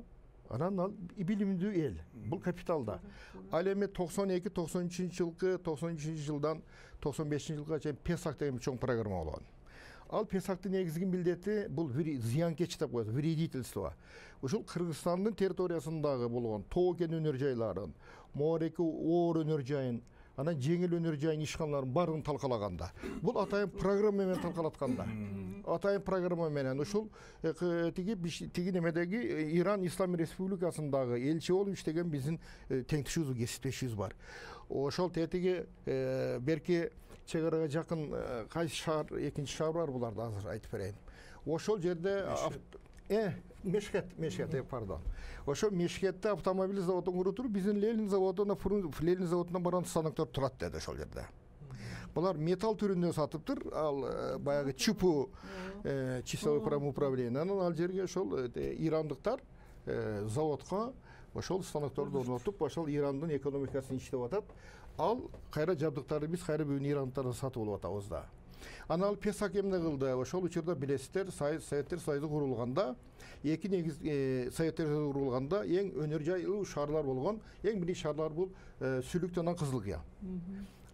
анан ал билимдүү эл. Бул капиталда. Ал эми 92-93 жылдан 95 жылга чейин Песак деген чоң программа болгон. Ал Песактын негизги милдети бул зыянкеч деп коет, вредительство. Ушул Кыргызстандын территориясындагы болгон тоо кен өнөр жайларын, Моореки оор өнөр жайын, анан жеңил өнөр жайын ишканаларын баарын талкалаганда, бул атайын программа менен талкалатканда, атайын программа менен ушул тиги немедеги Иран Ислам Республикасындагы элчи болуп иштеген биздин теңдешибиз, кесиптешибиз бар. Ошол тетиги берки чегарага жакын кайсы шаар, экинчи шаар бар, буларды азыр айтып берейин. Ошол жерде Мешхет, пардон. Ошо Мешхетте автомобиль заводун курутуп, биздин Ленин заводуна барган станоктор турат деди ошол жерде. Булар металл түрүндө сатыптыр, ал баягы ЧПУ, часовой промуправление, анан ал жерге ошол ирандыктар заводко ошол станокторду орнотуп, ошол Ирандын экономикасын иштеп атат. Ал кайра жабдыктарды биз кайра бүгүн ирандыктардан сатып алып атабыз да. Анан ал Песак эмне кылды? Ошол учурда билесиздер, Советтер Союзу курулганда, эки негиз Советтер Союзу курулганда эң өнөр жайлуу шаарлар болгон, эң биринчи шаарлар бул Сүлүк жана Кызылкыя.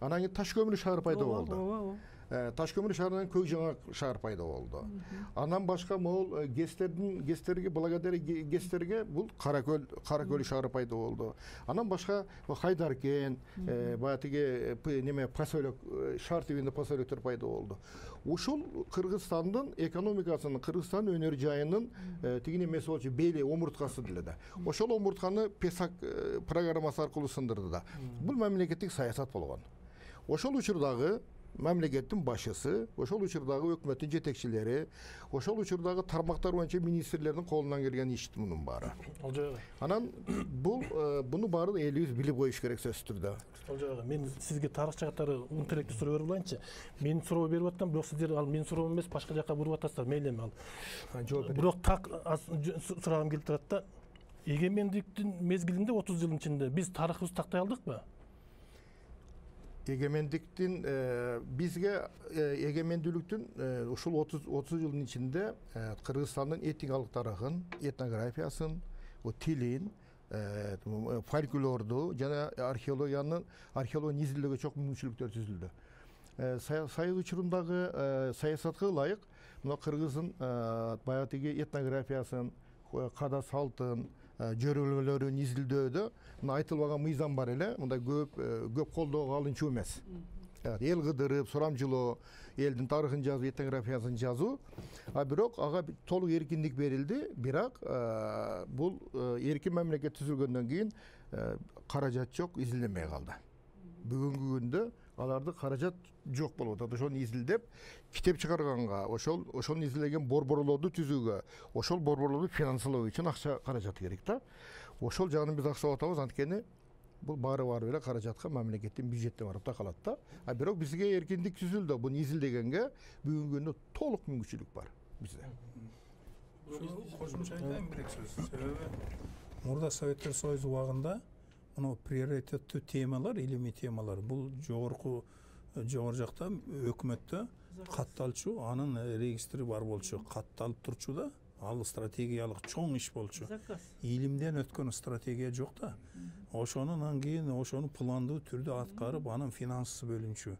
Анан кийин Таш көмүр шаары пайда болду. Ташкөмір шаарынан Көкжаңак шаар пайда болды. Анан башка могул гестерге, благодаря гестерге бул Каракөл шаары пайда болды. Анан башка Хайдаркен, баягы неме поселок, шаар тибинде поселоктор пайда болды. Ушул Кыргызстандын экономикасынын, Кыргызстан өнөр жайынын тиги немеси болчу бели омурткасы деле. Ошол омуртканы ПЕСАК программасы аркылуу сындырды да. Бул мамлекеттик саясат болгон. Ошол учурдагы мамлекеттин башчысы, ошол учурдагы өкмөттүн жетекчилери, ошол учурдагы тармактар боюнча министрлердин колунан келген иш мунун баары. Анан буну баарын элибиз билип коюш керек сөзсүз түрдө. Мен сизге тарыхчы катары интерактив суроо берип алайынчы. Мен суроо берип атам, бирок сиздер ал мен суроо эмес, башка жака буруп атасыздар, мейли эми ал. Бирок так сурагым келип турат да. Эгемендиктин мезгилинде 30 жылдын ичинде биз тарыхыбызды тактай алдыкпы? Эгемендиктин бизге эгемендүүлүктүн ушул 30 жылдын ичинде Кыргызстандын этникалык тарыхын, этнографиясын, тилин, фольклорду жана археологияны изилдөөгө чоң мүмкүнчүлүктөр түзүлдү. Союз учурундагы саясатка ылайык мына Кыргыздын баягы этнографиясын, када салтын, жөрөлмөлөрүн изилдөөдө айтылбаган мыйзам бар эле, мындай көп колдоого алынчу эмес. Эл кыдырып, сурамжылоо, элдин тарыхын жазуу, этнографиясын жазуу, бирок ага толук эркиндик берилди, бирок бул эркин мамлекет түзүлгөндөн кийин каражат жок, изилденбей калды. Бүгүнкү күндө аларды каражат жок болуп атат. Ошону изилдеп, китеп чыгарганга, ошону изилдеген борборлорду түзүүгө, ошол борборлорду финансылоо үчүн акча каражаты керек да. Ошол жагын биз аксап атабыз, анткени бул баары эле каражатка мамлекеттин бюджеттен барып калат да. Бирок бизге эркиндик түзүлдү. Буну изилдегенге бүгүнкү күндө толук мүмкүнчүлүк бар бизде. Кошумча айтайын бир сөз. Себеби мурда Советтер Союзу убагында мына приоритеттүү темалар, илимий темалар бул жогорку жакта өкмөттө катталчу, анын регистри бар болчу, катталып турчу да. Ал стратегиялык чоң иш болчу. Илимден өткөн стратегия жок да. Ошонун кийин ошону пландуу түрдө аткарып, анын финансысы бөлүнчү.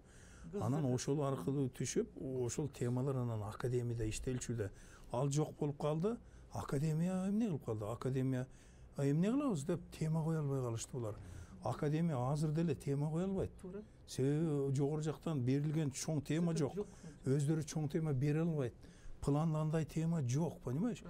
Анан ошол аркылуу түшүп, ошол темалар анан академияда иштелчү да. Ал жок болуп калды. Академия эмне кылып калды? Академия эмне кылабыз деп тема кое албай калышты булар. Академия азыр деле тема кое албайт. Себеби жогору жактан берилген чоң тема жок. Өздөрү чоң тема бере албайт. Пландандай тема жок, понимаешь?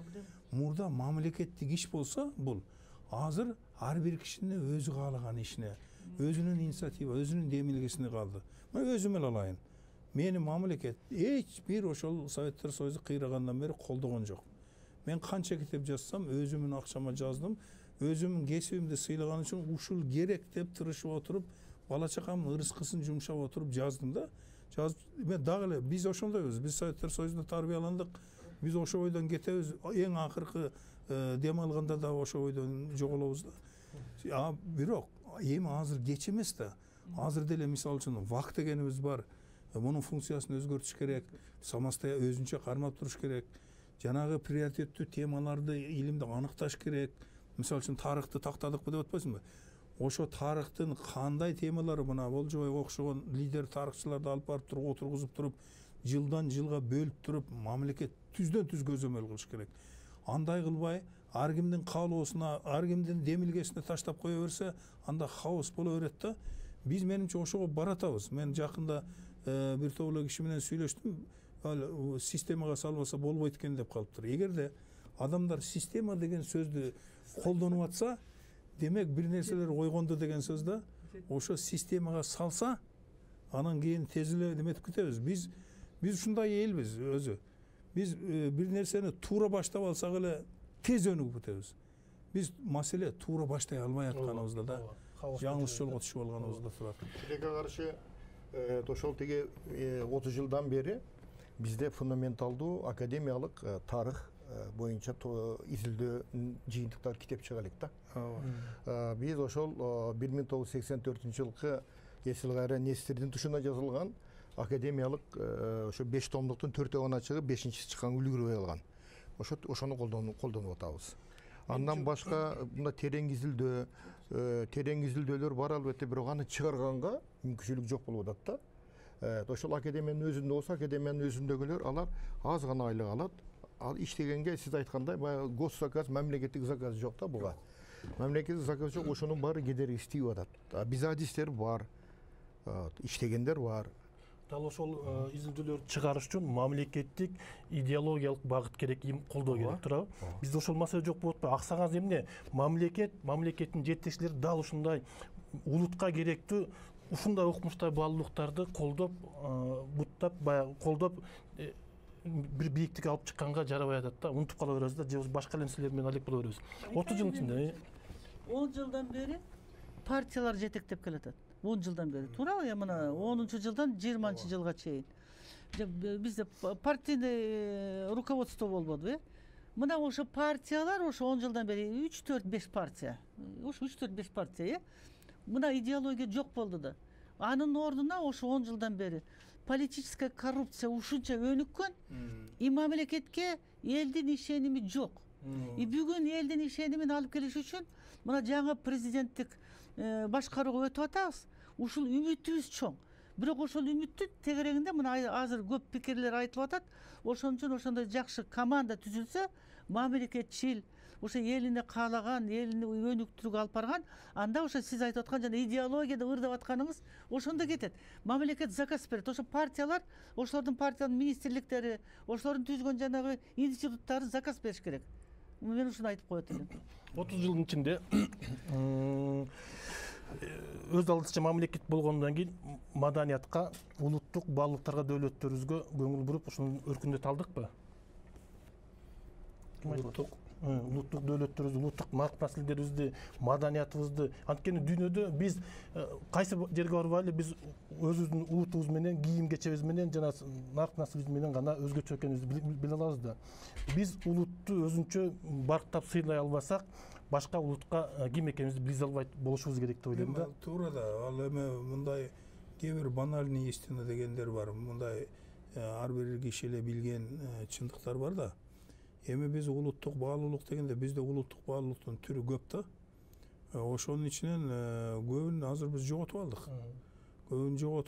Мурда мамлекеттик иш болсо, бул азыр ар бир кишинин өзү каалаган ишине, өзүнүн инициатива, өзүнүн демилгесине калды. Мен өзүм эле алайын. Мени мамлекет эч бир ошол Советтер Союзу кыйрагандан бери колдогон жок. Мен канча китеп жазсам, өзүмүн акчама жаздым. Өзүмүн кесибимди сыйлаган үчүн ушул керек деп тырышып отуруп, бала чакамдын ырыскысын жумшап отуруп жаздым да. Мен дагы эле биз ошондойбуз. Биз Советтер Союзунда тарбияландык. Биз ошо ойдон кетебиз. Эң акыркы дем алганда да ошо ойдон жоголобуз да. Бирок эми азыр кеч эмес да. Азыр деле мисалы үчүн вак дегенибиз бар. Мунун функциясын өзгөртүш керек. Самостоятельно өзүнчө кармап туруш керек. Жанагы приоритеттүү темаларды илимде аныкташ керек. Мисалы үчүн тарыхты тактадыкпы деп атпайсыңбы? Ошо тарыхтын кандай темалары мына Болжобойго окшогон лидер тарыхчыларды алып барып туруп отургузуп туруп, жылдан жылга бөлүп туруп, мамлекет түздөн түз көзөмөл кылыш керек. Андай кылбай, ар кимдин каалоосуна, ар кимдин демилгесине таштап кое берсе, анда хаос боло берет да. Биз менимче ошого баратабыз. Мен жакында бир топ эле киши менен сүйлөштүм. Системага салбаса болбойт экен деп калыптыр. Эгерде адамдар система деген сөздү колдонуп атса, демек бир нерселер ойгонду деген сөз да. Ошо системага салса, анан кийин тез эле неметип кетебиз. Биз ушундай элбиз өзү. Биз бир нерсени туура баштап алсак эле тез өнүгүп кетебиз. Биз маселе туура баштай албай атканыбызда да. Жаңылыш жолго түшүп алганыбызда турат. Тилекке каршы ошол тиги 30 жылдан бери бизде фундаменталдуу академиялык тарых боюнча изилдөө жыйынтыктар китеп чыга элек да. Биз ошол 1984-жылкы Есилгайра Нестердин тушуна жазылган академиялык ошо 5 томдуктун 4-өө гана чыгып, 5-инчиси чыкканга үлгүрбөй алган. Ошону колдонуп атабыз. Андан башка мына терең изилдөөлөр бар албетте, бирок аны чыгарганга мүмкүнчүлүк жок болуп атат да. Ошол академиянын өзүндө болсо, академиянын өзүндөгүлөр алар аз гана айлык алат. Ал иштегенге сиз айткандай баягы госзаказ, мамлекеттик заказ жок да буга. Мамлекеттик заказ жок, ошонун баары кедерги иштеп атат. Биз адистер бар, иштегендер бар. Дал ошол изилдөөлөрдү чыгарыш үчүн мамлекеттик идеологиялык багыт керек, колдоо керек, туурабы? Бизде ошол маселе жок болуп атпайбы? Аксаган эмне? Мамлекеттин жетекчилери дал ушундай улутка керектүү ушундай окумуштар, баалуулуктарды колдоп, буттап, баягы колдоп бир бийиктикке алып чыкканга жарабай атат да. Унутуп кала беребиз да, же башка нерселер менен алек боло беребиз. 30 жыл ичинде 10 жылдан бери партиялар жетектеп келатат. 10 жылдан бери. Туурабы? Мына 10 жылдан 20 жылга чейин. Бизде партийный руководство болбоду, Мына ошо партиялар ошо 10 жылдан бери 3-4-5 партия. Ошо 3-4-5 партия, Мына идеология жок болду да. Анын ордуна ошо 10 жылдан бери политическая коррупция ушунча өнүккөн, и мамлекетке элдин ишеними жок. И бүгүн элдин ишенимин алып келиш үчүн мына жаңы президенттик башкарууга өтүп атабыз. Ушул үмүтүбүз чоң. Бирок ошол үмүттүн тегерегинде мына азыр көп пикирлер айтылып атат. Ошон үчүн ошондой жакшы команда түзүлсө, мамлекетчил, ошо элине каалаган, элине өнүктүрүүгө алып барган, анда ошо сиз айтып аткан жана идеологияда ырдап атканыңыз ошондо кетет. Мамлекет заказ берет. Ошо партиялар, ошолордун партиянын министрликтери, ошолордун түзгөн жанагы институттары заказ бериш керек. Мен ушуну айтып коет элем. 30 жылдын ичинде өз алдынча мамлекет болгондон кийин маданиятка, улуттук баалуулуктарга, дөөлөттөрүбүзгө көңүл буруп, ушуну өркүндөтө алдыкпы? Улуттук дөөлөттөрүбүз, улуттук наслдерибизди, маданиятыбызды, анткени дүйнөдө биз кайсы жерге барбайлы, биз өзүбүздүн улутубуз менен, кийим кечебиз менен жана нарк наслибиз менен гана өзгөчө экенибизди биле алабыз да. Биз улутту өзүнчө барктап сыйлай албасак, башка улутка ким экенибизди биле албайт болушубуз керек деп ойлойм да. Туура да, ал эми мындай кээ бир банальный истина дегендер бар. Мындай ар бир киши эле билген чындыктар бар да. Эми биз улуттук баалуулук дегенде бизде улуттук баалуулуктун түрү көп да. Ошонун ичинен көбүн азыр биз жоготуп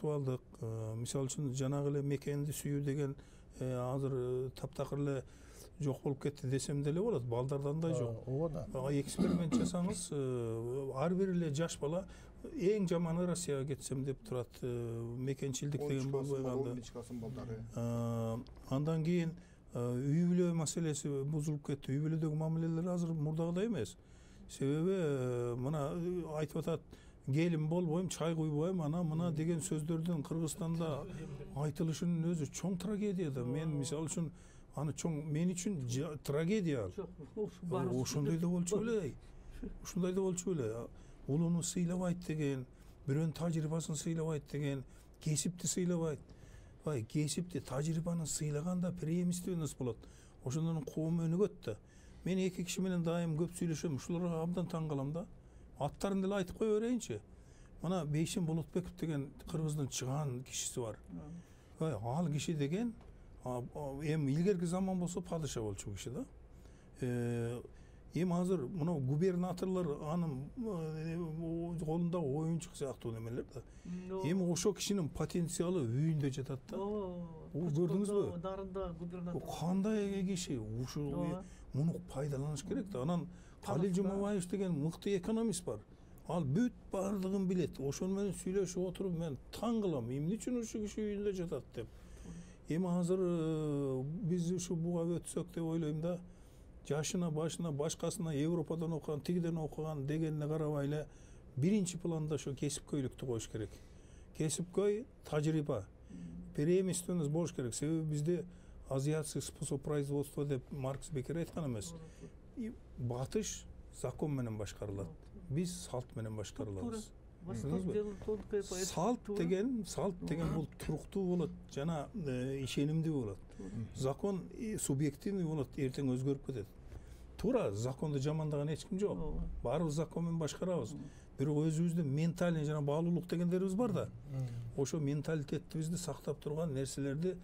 алдык. Мисалы үчүн жанагы эле мекенди сүйүү деген азыр таптакыр эле жок болуп кетти десем деле болот. Балдардан да жок. Ооба да. Эксперимент жасаңыз, ар бир эле жаш бала эң жаманы Россияга кетсем деп турат. Мекенчилдик деген болбой калды. Андан кийин үй бүлө маселеси бузулуп кетти. Үй бүлөдөгү мамилелер азыр мурдагыдай эмес. Себеби мына айтып атат, келин болбойм, чай куйбойм, мына деген сөздөрдүн Кыргызстанда айтылышынын өзү чоң трагедия да. Мен мисалы үчүн аны чоң, мен үчүн трагедия. Ошондой да болчу эле. Улууну сыйлабайт деген, бирөөнүн тажрыйбасын сыйлабайт деген, кесипти сыйлабайт. Кесипти, тажрыйбаны сыйлаганда преемственность болот. Ошондон коом өнүгөт да. Мен эки киши менен дайым көп сүйлөшөм. Ушуларга абдан таң калам да. Аттарын деле айтып кое берейинчи. Мына Бейшин Болотбеков деген Кыргыздын чыган кишиси бар. Ал киши деген эми илгерки заман болсо падыша болчу киши да. Эми азыр мына губернаторлор анын колунда оюнчук сыяктуу немелер да. Эми ошол кишинин потенциалы үйүндө жатат да. Көрдүңүзбү? Дарында губернатор. Кандай киши? Ушул муну пайдаланыш керек да. Анан Калил Жумабаев деген мыкты экономист бар. Ал бүт баардыгын билет. Ошону менен сүйлөшүп отуруп мен таң калам. Эмне үчүн ушул киши үйүндө жатат деп. Эми азыр биз ушу буга өтсөк деп ойлойм да. Жашына, башына, башкасына Европадан окуган, тигиден окуган дегенине карабай эле биринчи планда ошо кесипкөйлүктү коюш керек. Кесипкөй тажрыйба, преемственность болуш керек. Себеби бизде азиатский способ производства деп Маркс бекер айткан эмес. Батыш закон менен башкарылат. Биз салт менен башкарылабыз. Салт деген бул туруктуу болот, жана ишенимдүү болот. Закон субъективный болот, эртең өзгөрүп кетет. Туура, законду жамандаган эч ким жок. Баарыбыз закон менен башкарабыз. Бирок өзүбүздүн ментальный жана баалуулук дегендерибиз бар да. Ошо менталитетибизди сактап турган нерселерди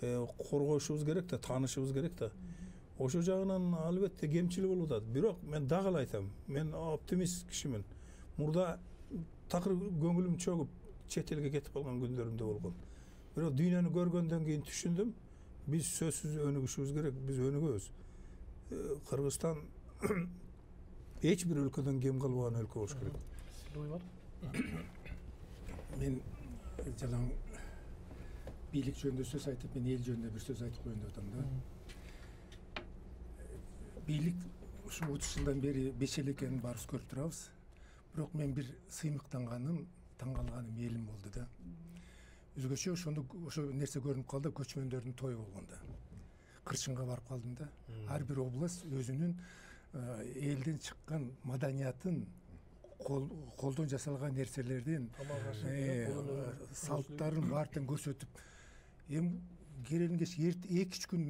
коргошубуз керек да, таанышыбыз керек да. Ошо жагынан албетте кемчилик болуп атат. Бирок мен дагы эле айтам, мен оптимист кишимин. Мурда такыр көңүлүм чөгүп чет элге кетип калган күндөрүм да болгон. Бирок дүйнөнү көргөндөн кийин түшүндүм, биз сөзсүз өнүгүшүбүз керек, биз өнүгөбүз. Кыргызстан эч бир өлкөдөн кем калбаган өлкө болуш керек. Мен жалаң бийлик жөнүндө сөз айтып, мен эл жөнүндө бир сөз айтып коеюн деп атам да. Бийлик ушу 30 жылдан бери бешел экенин баарыбыз көрүп турабыз. Бирок мен бир сыймыктанганым, таң калганым элим болду да. Өзгөчө ошо нерсе көрүнүп калды, көчмөндөрдүн тою болгондо. Кырчынга барып калдым да. Ар бир область өзүнүн элден чыккан маданиятын, колдон жасалган нерселердин, салттарын баардыгын көрсөтүп, эми келген кеш 2-3 күн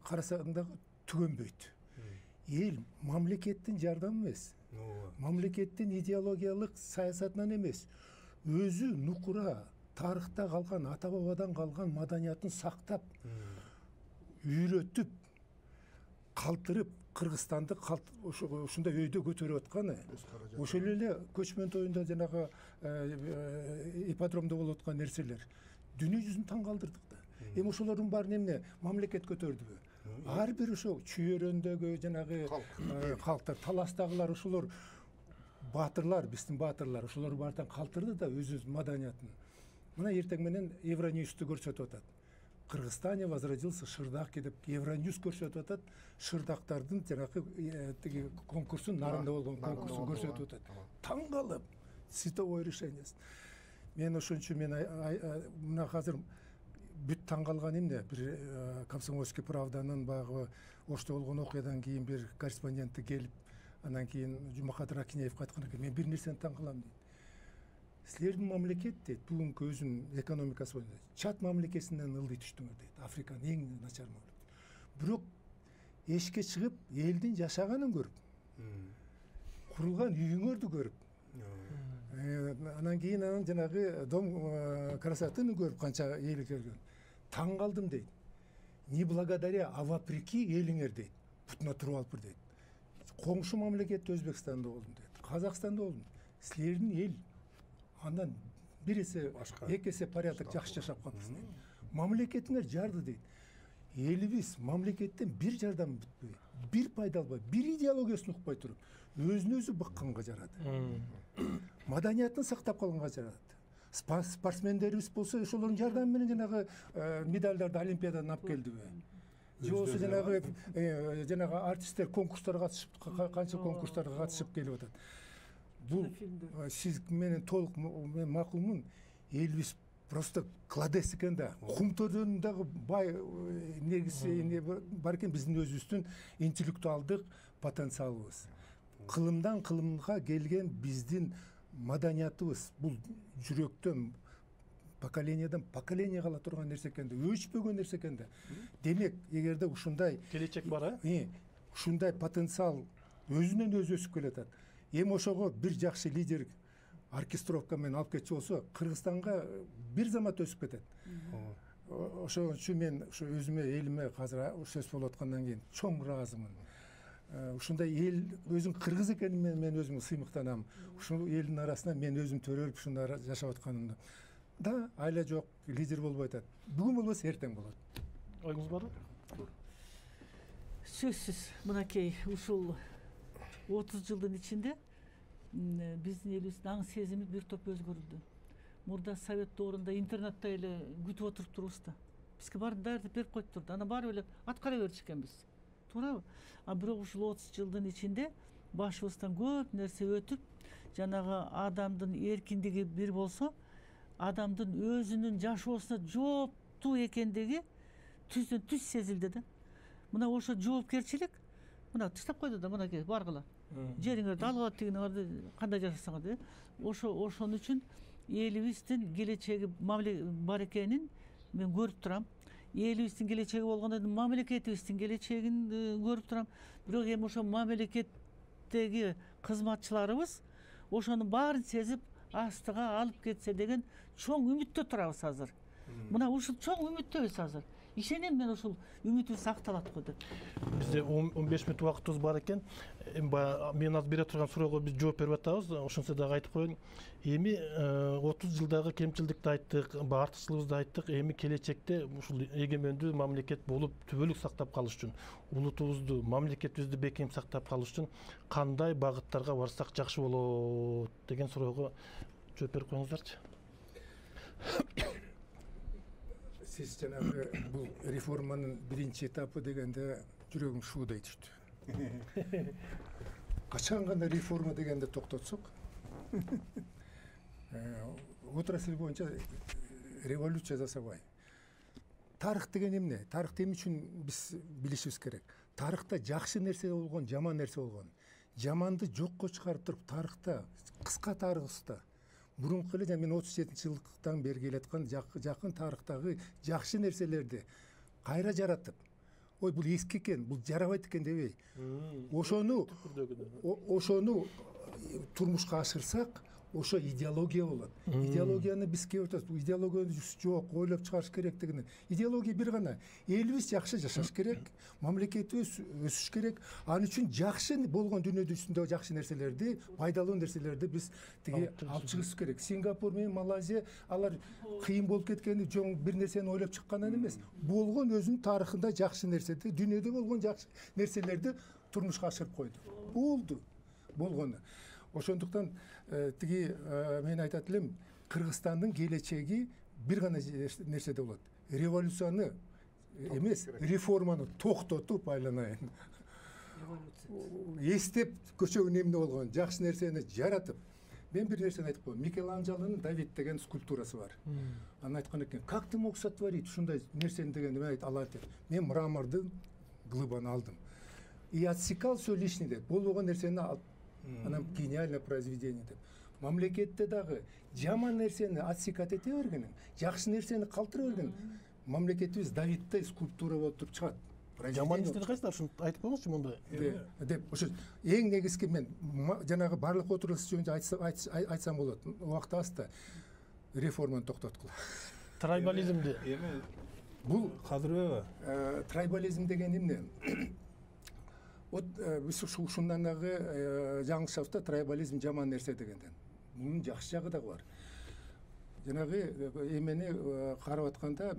карасаң да түгөнбөйт. Эл мамлекеттин жардамы эмес, мамлекеттин идеологиялык саясатынан эмес, өзү нукура тарыхта калган, ата бабадан калган маданиятын сактап, үйрөтүп, калтырып, Кыргызстанды ушундай өйдө көтөрүп атканы. Ошол эле көчмөн тоюнда жанагы ипподромдо болуп аткан нерселер дүйнө жүзүн таң калтырдык да. Эми ошолордун баарын эмне мамлекет көтөрдүбү? Ар бир ошо чүйөрөндөгү жанагы калктар, таластагылар, ошолор баатырлар, биздин баатырлар, ошолор баардыгын калтырды да өзүнүн маданиятын. Мына эртең менен Евроньюсту көрсөтүп атат. Кыргызстане возродился Шырдаки деп Евроньюс көрсөтүп атат. Шырдактардын жанагы тиги конкурсун, нарында болгон конкурсун көрсөтүп атат. Таң калып, световой решениеси. Мен ошончо мына азыр бүт таң калган эмне, бир Комсомольский правданын багы Ошто болгон окуядан кийин бир корреспонденти келип, анан кийин Жумакадыр Акинеевге айткан экен, мен бир нерсени таң калам дейт. Силердин мамлекет дейт, бүгүнкү өзүнүн экономикасы боюнча Чад мамлекетинен ылдый түштүңөр дейт. Африканын эң начар мамлекети. Бирок эшикке чыгып, элдин жашаганын көрүп, курулган үйүңөрдү көрүп, анан кийин анан жанагы дом красотыны көрүп канча эл келген. Таң калдым дейт. Не благодаря, а вопреки элиңер дейт. Бутуна туруп алыптыр дейт. Коңшу мамлекетте Өзбекстанда болдум дейт. Казакстанда болдум. Силердин эл андан бир эсе, эки эсе порядок жакшы жашап калдыңыз дейт. Мамлекетиңер жарды дейт. Элибиз мамлекеттен бир жардам бүтпөй, бир пайда албай, бир идеологиясын укпай туруп, өзүн өзү быкканга жарады. Маданиятын сактап калганга жарады. Спортсмендерибиз болсо ошолордун жардамы менен жанагы медалдарды Олимпиададан алып келдиби? Же болсо жанагы артисттер конкурстарга катышып, канча конкурстарга катышып келип атат. Бул сиз менен толук мен макулмун. Элибиз просто кладес экен да. Кумтөрдөн дагы бай негизи бар экен биздин өзүбүздүн интеллектуалдык потенциалыбыз. Кылымдан кылымга келген биздин маданиятыбыз бул жүрөктөн поколениядан поколения ала турган нерсе экен да, өчпөгөн нерсе экен да. Демек, эгерде ушундай келечек бар, ушундай потенциал өзүнөн өзү өсүп келатат. Эми ошого бир жакшы лидер оркестровка менен алып кетчү болсо, Кыргызстанга бир замат өсүп кетет. Ошон үчүн мен ушу өзүмө, элиме азыр сөз болуп аткандан кийин чоң ыраазымын. Ушундай эл өзүң кыргыз экениме мен өзүмө сыймыктанам. Ушул элдин арасында мен өзүм төрөлүп ушундай жашап атканымда. Да, айла жок, лидер болбой атат. Бүгүн болбосо эртең болот. Оюңуз барбы? Сөзсүз, мынакей ушул 30 жылдын ичинде биздин элибиздин аң сезими бир топ өзгөрүлдү. Мурда совет доорунда интернетте эле күтүп отуруп турубуз да. Бизге баарын даярдап берип коюп турду. Анан баары эле аткара беришкенбиз. Туурабы? А бирок ушул 30 жылдын ичинде башыбыздан көп нерсе өтүп, жанагы адамдын эркиндиги бир болсо, адамдын өзүнүн жашоосуна жооптуу экендиги түздөн түз сезилди да. Мына ошо жоопкерчилик мына таштап койду да, мынакей баргыла. Жериңерди алгыла, тигиңерди кандай жашасаңар деп. Ошон үчүн элибиздин келечеги бар экенин мен көрүп турам. Элибиздин келечеги болгондо мамлекетибиздин келечегин көрүп турам. Бирок эми ошо мамлекеттеги кызматчыларыбыз ошонун баарын сезип астыга алып кетсе деген чоң үмүттө турабыз азыр. Мына ушул чоң үмүттөбүз азыр. ишенем мен ушул үмүтүбүз сакталат го деп. Бизде 15 мүнөт убактыбыз бар экен. Мен азыр бере турган суроого биз жооп берип атабыз. Ошонсо дагы айтып коеюн. Эми 30 жылдагы кемчилдикти айттык, артыкчылыгыбызды айттык. Эми келечекте ушул эгемендүү мамлекет болуп түбөлүк сактап калыш үчүн, улутубузду, мамлекетибизди бекем сактап калыш үчүн кандай багыттарга барсак жакшы болот деген суроого жооп берип коюңуздарчы. Сиз жанагы бул реформанын биринчи этапы дегенде жүрөгүм шуудай түштү. Качан гана реформа дегенде токтотсок, отрасль боюнча революция жасабай. Тарых деген эмне? Тарыхты эмне үчүн биз билишибиз керек. Тарыхта жакшы нерсе болгон, жаман нерсе болгон. Жаманды жокко чыгарып туруп, тарыхта, кыска тарыхыбызда мурунку эле мен 37-жылдыктан бери келаткан жакын тарыхтагы жакшы нерселерди кайра жаратып, ой бул эски экен, бул жарабайт экен дебей, ошону турмушка ашырсак, ошо идеология болот. Идеологияны биз кеп атабыз. Идеология жок, ойлоп чыгарыш керек деген. Идеология бир гана. Элибиз жакшы жашаш керек, мамлекетибиз өсүш керек. Ал үчүн жакшы болгон дүйнөдө жакшы нерселерди, пайдалуу нерселерди биз тиги алып чыгыш керек. Сингапур менен Малайзия алар кыйын болуп кеткени жөн бир нерсени ойлоп чыккандан эмес. Болгон өзүнүн тарыхында жакшы нерседи, дүйнөдө болгон жакшы нерселерди турмушка ашырып койду. Болду. Болгону. Ошондуктан тиги мен айтат элем, Кыргызстандын келечеги бир гана нерседе болот. Революцияны эмес, реформаны токтотуп айланайын. Эстеп көчөгүн эмне болгон, жакшы нерсени жаратып. Мен бир нерсени айтып коем. Микеланджелонун Давид деген скульптурасы бар. Аны айткан экен, как ты мог сотворить ушундай нерсени дегенде мен айтып, мен мрамордун глыбаны алдым. И отсекал все лишнее деп. Болгон нерсени анан гениальное произведение деп. Мамлекетте дагы жаман нерсени отсекать эте бергенин, жакшы нерсени калтыра бергенин мамлекетибиз Давиддей скульптура болуп туруп чыгат. Жаман нерсени кайсылар ушуну айтып коюңузчу мындай. Деп ошо эң негизги мен жанагы барлык отурулуш жөнүндө айтсам болот. Убакыт аста реформаны токтоткула. Трайбализмди. Эми бул кадырбек трайбализм деген эмне? Вот биз ушундан дагы жаңылышабыз да, трайбализм жаман нерсе дегенден. Мунун жакшы жагы дагы бар. Жанагы эмени карап атканда,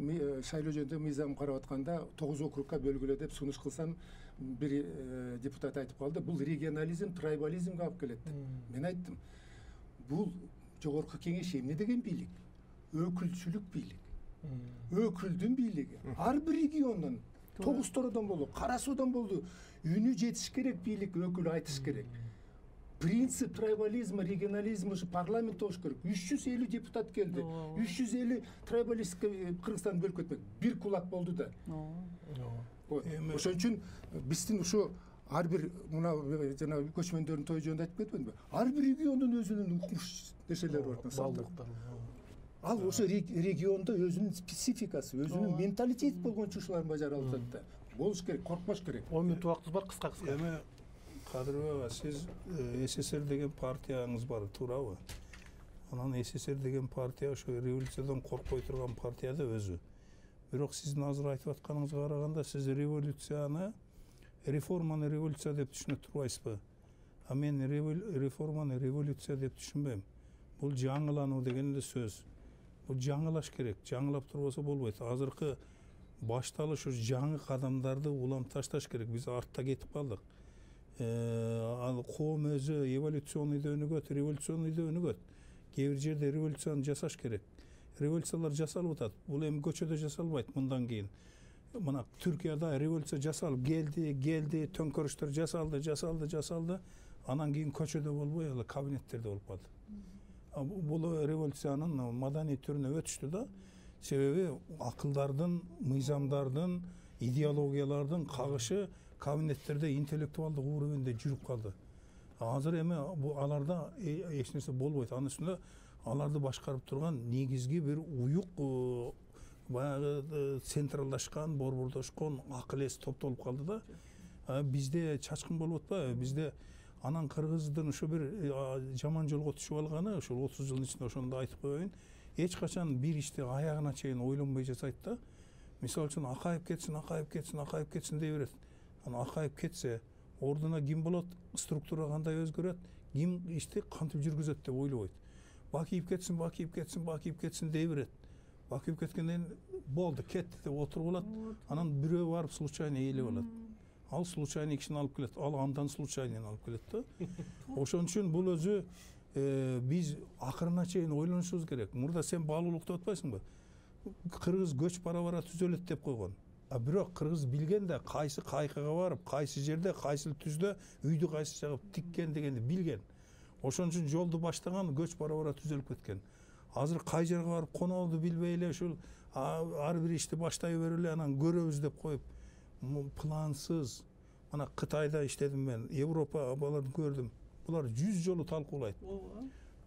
шайлоо жөнүндө мыйзам карап атканда 9 округга бөлгүлө деп сунуш кылсам, бир депутат айтып калды, бул регионализм, трайбализмге алып келет деп. Мен айттым, бул жогорку кеңеш эмне деген бийлик? Өкүлчүлүк бийлик. Өкүлдүн бийлиги. Ар бир региондон 9 тородон болду, Кара Суудан болду. Үнү жетиш керек, бийлик өкүл айтыш керек. Принцип трайбализма, регионализма ушу парламент болуш керек. 350 депутат келди. 350 трайбалист Кыргызстанды бөлүп кетпек. Бир кулак болду да. Ошон үчүн биздин ушу ар бир мына жана көчмөндөрдүн той жөнүндө айтып кетпедимби? Ар бир региондун өзүнүн укмуш нерселери бар. Ал ошо региондо өзүнүн спецификасы, өзүнүн менталитети болгон чушуларын бажара алат да. Болуш керек, коркпош керек. 10 мүнөт убактыбыз бар, кыска. Эми Кадырбек, сиз СССР деген партияңыз бар, туурабы? Анан СССР деген партия ошо революциядан коркпой турган партия да өзү. Бирок сиздин азыр айтып атканыңызга караганда, сиз революцияны, реформаны революция деп түшүнүп турбайсызбы? А мен реформаны революция деп түшүнбөйм. Бул жаңылануу деген эле сөз. Бул жаңылаш керек, жаңылап турбаса болбойт. Азыркы башталыш ушу жаңы кадамдарды улам ташташ керек. Биз артта кетип калдык. Ал коом өзү эволюционный да өнүгөт, революционный да өнүгөт. Кээ бир жерде революцияны жасаш керек. Революциялар жасалып атат. Бул эми көчөдө жасалбайт мындан кийин. Мына Түркияда революция жасалып келди, төңкөрүштөр жасалды. Анан кийин көчөдө болбой, ал кабинеттерде болуп калды. Бул революциянын маданий түрүнө өтүштү да. Себеби акылдардын, мыйзамдардын, идеологиялардын кагышы кабинеттерде интеллектуалдык уровенде жүрүп калды. Азыр эми аларда эч нерсе болбойт. Анын үстүнө аларды башкарып турган негизги бир уюк баягы централдашкан, борбордошкон акыл эс топтолуп калды да. Бизде чачкын болуп атпайбы? Бизде анан Кыргыздын ушу бир жаман жолго түшүп алганы, ушул 30 жылдын ичинде ошондо айтып коеюн. Эч качан бир ишти аягына чейин ойлонбой жасайт да. Misal üчүн акайып кетсин дей берет. Ана акайып кетсе, ордуна ким болот, структура кандай өзгөрөт, ким ишти кантип жүргүзөт деп ойлобойт. Бакиып кетсин дей берет. Бакиып кеткенден болду, кетти деп отуруп алат. Анан бирөө барып случайно ээлеп алат. Ал случайно кишини алып келет, ал андан случайно алып келет да. Ошон үчүн бул өзү биз акырына чейин ойлонушубуз керек. Мурда сен баалуулукту атпайсыңбы? Кыргыз көч бара түзөлөт деп койгон. А бирок кыргыз билген да кайсы кайкыга барып, кайсы жерде, кайсы түздө үйдү кайсы жагып тиккен дегенди билген. Ошон үчүн жолду баштаган көч бара түзөлүп кеткен. Азыр кай жерге барып конооду билбей эле ушул ар бир ишти баштай берели, анан көрөбүз деп коюп плансыз. Ана Кытайда иштедим мен, Европа баларын көрдүм. Булар 100 жолу талкуулайт.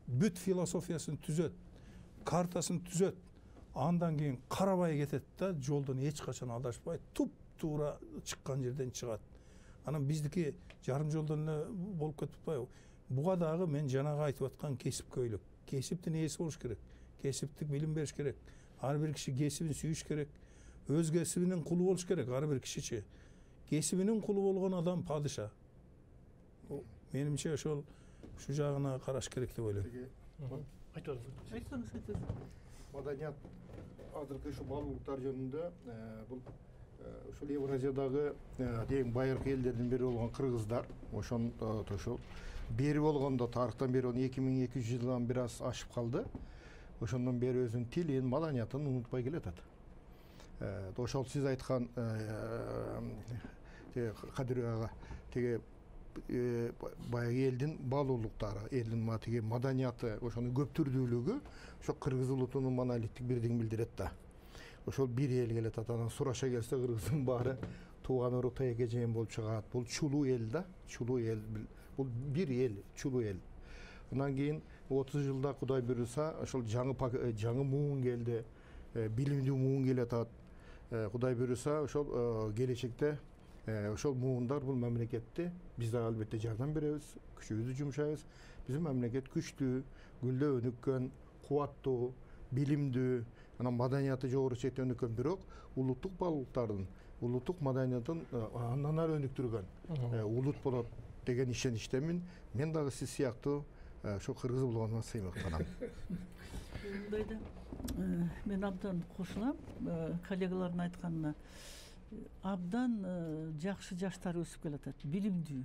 Бүт философиясын түзөт, картасын түзөт. Андан кийин карабай кетет да, жолдон эч качан адашпайт, туп-туура чыккан жерден чыгат. Анан биздики жарым жолдон эле болуп кетип атпайбы? Буга дагы мен жанагы айтып аткан кесипкөйлүк. Кесиптин ээси болуш керек. Кесиптик билим бериш керек. Ар бир киши кесибин сүйүш керек. Өз кесибинин кулу болуш керек, ар бир кишичи. Кесибинин кулу болгон адам падыша. Менимче ошол ушу жагына караш керек деп ойлойм. Айтыңыз. Маданият азыркы ушу баалуулуктар жөнүндө бул ушул Евразиядагы эң байыркы элдердин бири болгон кыргыздар, ошон ошол бери болгондо тарыхтан бери 2200 жылдан бир аз ашып калды. Ошондон бери өзүнүн тилин, маданиятын унутпай келатат. Ошол сиз айткан Кадыр ага теге баягы элдин баалуулуктары, элдин теге маданияты, ошонун көптүрдүүлүгү ошо кыргыз улутунун монолиттик бирдигин билдирет да. Ошол бир эл келет, анан сураша келсе кыргыздын баары тууган уру тайге жээн болуп чыгат. Бул чулуу эл да, чулуу эл. Бул бир эл, чулуу эл. Андан кийин 30 жылда Кудай буйруса, ошол жаңы муун келди, билимдүү муун келатат. Кудай буйруса, ошол келечекте ошол муундар бул мамлекетти биз да албетте жардам беребиз, күчүбүздү жумшайбыз. Биздин мамлекет күчтүү, гүлдөө өнүккөн, кубаттуу, билимдүү, анан маданияты жогору чекте өнүккөн, бирок улуттук баалуулуктардын, улуттук маданиятын андан ары өнүктүргөн улут болот деген ишеничтемин. Мен дагы сиз сыяктуу ошо кыргыз болгонума сыймыктанам. Мындайда мен абдан кошулам коллегалардын айтканына. Абдан жакшы жаштар өсүп келатат, билимдүү.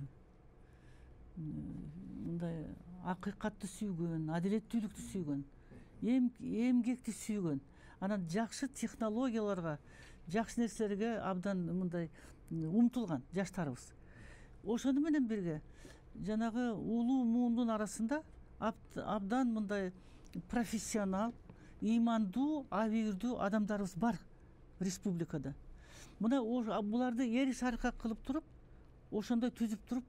Мындай акыйкатты сүйгөн, адилеттүүлүктү сүйгөн, эмгекти сүйгөн. Анан жакшы технологияларга, жакшы нерселерге абдан мындай умтулган жаштарыбыз. Ошону менен бирге жанагы улуу муундун арасында абдан мындай профессионал, ыймандуу, абийирдүү адамдарыбыз бар республикада. Мына буларды эриш аркак кылып туруп, ошондой түзүп туруп,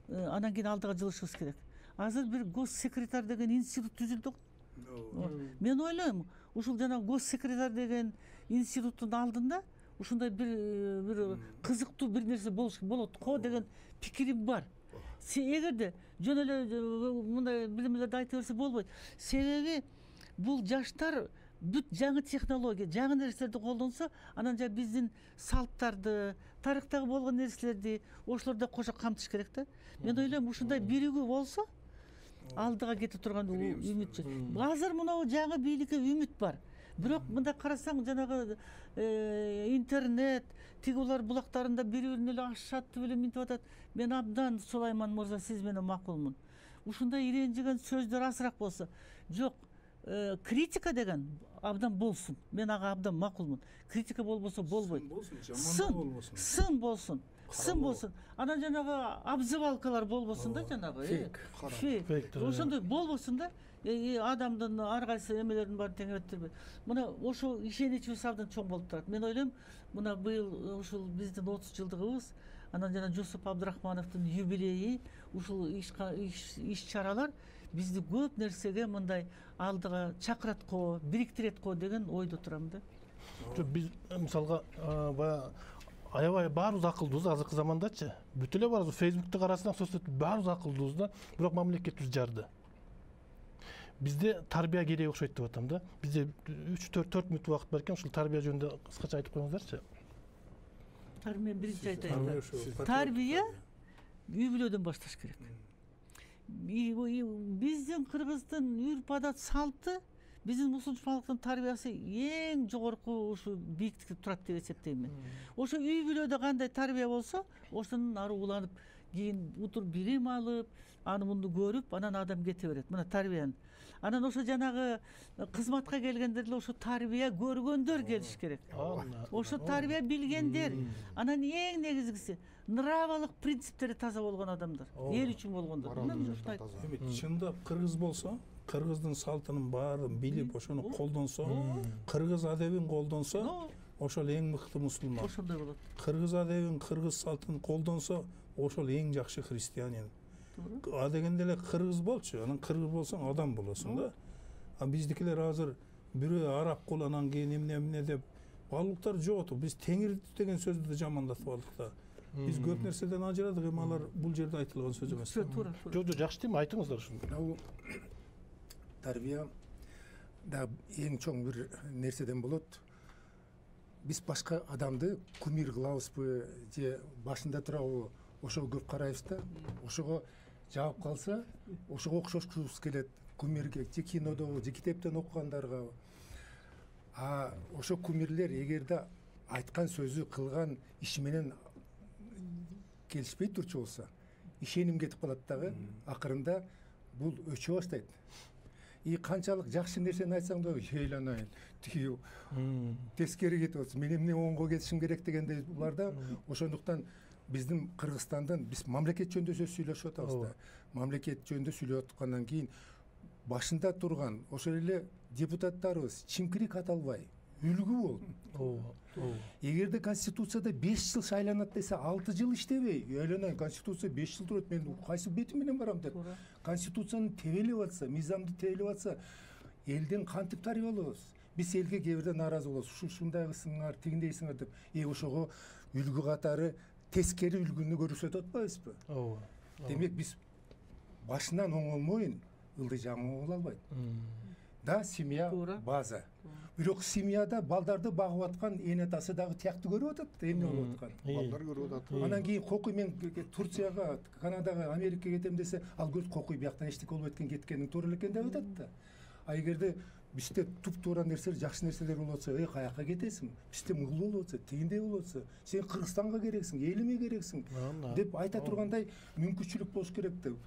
анан кийин алдыга жылышыбыз керек. Азыр бир госсекретарь деген институт түзүлдү. Мен ойлойм, ушул жана госсекретарь деген институттун алдында ушундай бир кызыктуу бир нерсе болот го деген пикирим бар. Эгерде жөн эле мындай билимдерди айта берсе болбойт. Себеби бул жаштар бүт жаңы технология, жаңы нерселерди колдонсо, анан биздин салттарды, тарыхтагы болгон нерселерди ошолорду кошо камтыш керек да. Мен ойлойм, ушундай биригүү болсо, алдыга кете турган үмүт. Азыр мынау жаңы бийликке үмүт бар. Бирок мында карасаң, жанагы интернет, тигулар булактарында бири-бирин эле ашат эле минтип атат. Мен абдан Сулайман мырза, сиз менен макулмун. Ушундай иренжиген сөздөр азыраак болсо, жок, критика деген абдан болсун. Мен ага абдан макулмун. Критика болбосо болбойт. Сын болсун. Анан жанагы абзывалкалар болбосун да, жанагы. Фейк. Ошондой болбосун да. Адамдын ар кайсы эмелердин баарын теңептирбей. Мына ошо ишеничибиз абдан чоң болуп турат. Мен ойлойм, мына быйыл ушул биздин 30 жылдыгыбыз, анан жана Жусуп Абдрахмановдун юбилейи, ушул иш чаралар бизди көп нерсеге мындай алдыга чакырат го, бириктирет го деген ойдо турам да. Биз мисалга баягы аябай баарыбыз акылдуубуз азыркы замандачы. Бүт эле баарыбыз Facebook'та карасаң, соцсетте баарыбыз акылдуубуз да, бирок мамлекетибиз жарды. Bizde тарбия кереги окшойт деп атам да. Bizde 3-4 мүнөт убакыт бар экен, ушул тарбия жөнүндө кыскача айтып коюңуздарчы. Мен биринчи айтайын. Тарбия үй бүлөдөн башташ керек. Биздин кыргыздын үрп адат салты, биздин мусулмандыктын тарбиясы эң жогорку ушу бийиктикте турат деп эсептейм мен. Ошо үй бүлөдө кандай тарбия болсо, ошонун ары уланып, кийин утур билим алып, аны мунду көрүп, анан адам кете берет. Мына тарбияны. Анан ошо жанагы кызматка келгендер эле ошо тарбия көргөндөр келиш керек. Ошо тарбия билгендер. Анан эң негизгиси нравалык принциптери таза болгон адамдар. Эл үчүн болгондор. Чындап кыргыз болсо, кыргыздын салтынын баарын билип, ошону колдонсо, кыргыз адебин колдонсо, ошол эң мыкты мусулман. Ошондой болот. Кыргыз адебин, кыргыз салтын колдонсо, ошол эң жакшы христианин. А дегенде эле кыргыз болчу, анан кыргыз болсоң адам болосуң да. А биздикилер азыр бирөө араб кул анан кийин эмне деп балыктар жок. Биз теңир деген сөздү да жамандатып алдык да. Биз көп нерседен ажырадык, эми алар бул жерде айтылган сөз эмес. Жок, жакшы дейм, айтыңыздар ушуну. Бул тарбия да эң чоң бир нерседен болот. Биз башка адамды кумир кылабызбы же башында турабы, ошого көп карайбыз да. Ошого жаап калса, ошого окшошкубуз келет. Кумирге же кинодо, же китептен окугандарга. А ошо кумирлер эгерде айткан сөзү, кылган иши менен келишпей турчу болсо, ишеним кетип калат дагы, акырында бул өчө баштайт. И канчалык жакшы нерсени айтсаң да, ыйланайын, тиги тескери кетип атат. Мен эмне оңго кетишим керек дегендей булар да. Ошондуктан биздин Кыргызстандан биз мамлекет жөнүндө сөз сүйлөшүп атабыз да. Мамлекет жөнүндө сүйлөп аткандан кийин башында турган ошол эле депутаттарыбыз чимкирик ата албай, үлгү болуп. Эгерде конституцияда 5 жыл шайланат десе, 6 жыл иштебей, ойлонайын, конституция 5 жыл турат, мен кайсы бети менен барам деп. Конституцияны тебелеп атса, мыйзамды тебелеп атса, элден кантип тарбиялабыз? Биз элге кээ бирде нааразы болобуз. Ушундай кылсыңар, тигиндейсиңер деп. Ошого үлгү катары тескери үлгүнү көрсөтүп атпайбызбы? Демек биз башынан оңолмойын, ылдый жаңы боло албайт. Да, семья база. Бирок семьяда балдарды багып аткан эне атасы дагы тияктуу көрүп атат, эмне болуп аткан. Балдар көрүп атат. Анан кийин кокуй, мен Турцияга, Канадага, Америкага кетем десе, ал көз кокуй бияктан эчтеке болуп кеткен, кеткенин туура экен деп атат да. А эгерде бизде туп-туура нерселер, жакшы нерселер болуп атса, каяка кетесиң? Бизде мул болуп атса, тигиндей болуп атса, сен Кыргызстанга керексиң, элиме керексиң деп айта тургандай мүмкүнчүлүк болуш керек деп.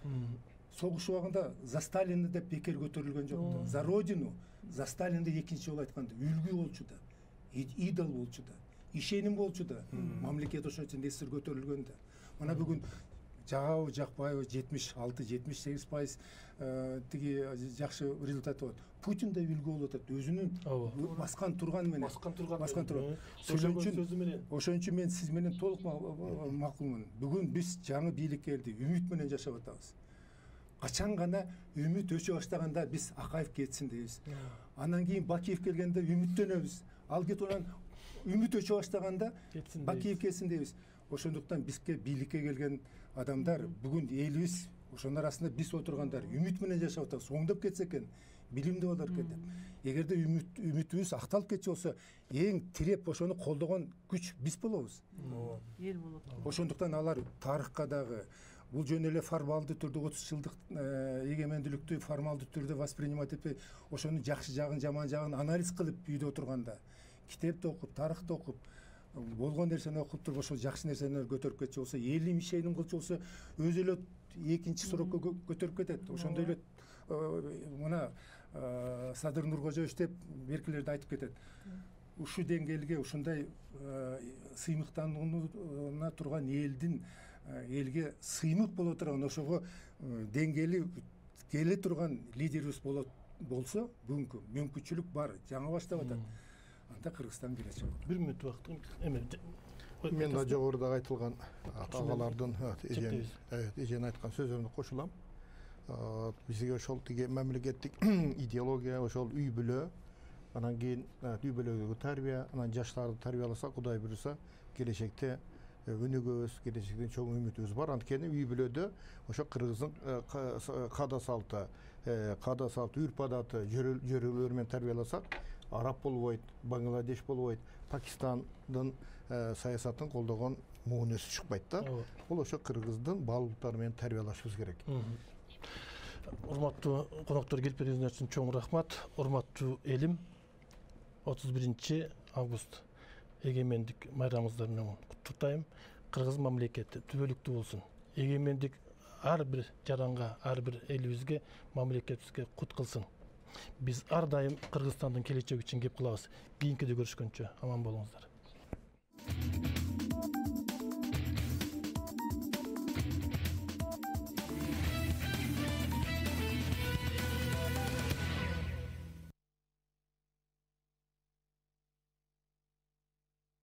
Согуш убагында за Сталинди деп бекер көтөрүлгөн жок. За Родину, за Сталинди экинчи жолу айтканда үлгү болчу да, идол болчу да, ишеним болчу да. Мамлекет ошол үчүн эсир көтөрүлгөн да. Мына бүгүн жагабы жакпайбы 76-78% тиги жакшы результат болот. Путин да үлгү болуп атат, өзүнүн баскан турган менен. Баскан турган. Ошон үчүн мен сиз менен толук макулмун. Бүгүн биз жаңы бийлик келди, үмүт менен жашап атабыз. Качан гана үмүт өчө баштаганда биз Акаев кетсин дейбиз. Анан кийин Бакиев келгенде үмүттөнөбүз. Ал кетип анан үмүт өчө баштаганда Бакиев кетсин дейбиз. Ошондуктан бизге бийликке келген адамдар бүгүн элибиз, ошонун арасында биз отургандар үмүт менен жашап атабыз. Оңдоп кетсе экен, билимдүү болор экен деп. Эгерде үмүтүбүз акталып кетчү болсо, эң тиреп ошону колдогон күч биз болобуз. Эл болот. Ошондуктан алар тарыхка дагы бул жөн эле формалдуу түрдө 30 жылдык эгемендүүлүктү формалдуу түрдө воспринимать этпей, ошонун жакшы жагын, жаман жагын анализ кылып үйдө отурганда, китепти окуп, тарыхты окуп, болгон нерсени окуп туруп, ошол жакшы нерсени көтөрүп кетчү болсо, элим ишеним кылчу болсо, өзү эле экинчи срокко көтөрүп кетет. Ошондой эле мына Садыр Нуркожоевич деп беркилерде айтып кетет. Ушу деңгээлге, ушундай сыймыктанууна турган элге сыймык боло турган, ошого деңгээли келе турган лидерибиз болсо, бүгүнкү мүмкүнчүлүк бар, жаңы баштап атат. Анда Кыргызстан келечек болот. 1 мүнөт убактым. Мен да жогоруда айтылган агалардын эжен айткан сөздөрүнө кошулам. Бизге ошол тиги мамлекеттик идеология, ошол үй бүлө, анан кийин үй бүлөгө тарбия, анан жаштарды тарбияласа, Кудай буйруса, келечекте өнүгөбүз, келечектен чоң үмүтүбүз бар. Анткени үй бүлөдө ошо Кыргыздын када салты, каада салт, үрп адаты, жөрөлөр менен тарбияласак, Араб болбойт, Бангладеш болбойт, Пакистандын саясатын колдогон муунеси чыкпайт да. Бул ошо кыргыздын баалуулуктары менен тарбиялашыбыз керек. Урматтуу коноктор, келип берүүңүз үчүн чоң рахмат. Урматтуу элим, 31 август эгемендик майрамыңыздар менен куттуктайм. Кыргыз мамлекети түбөлүктүү болсун. Эгемендик ар бир жаранга, ар бир элибизге, мамлекетибизге кут кылсын. Биз ар дайым Кыргызстандын келечеги үчүн кеп кылабыз. Кийинкиде көрүшкөнчө аман болуңуздар.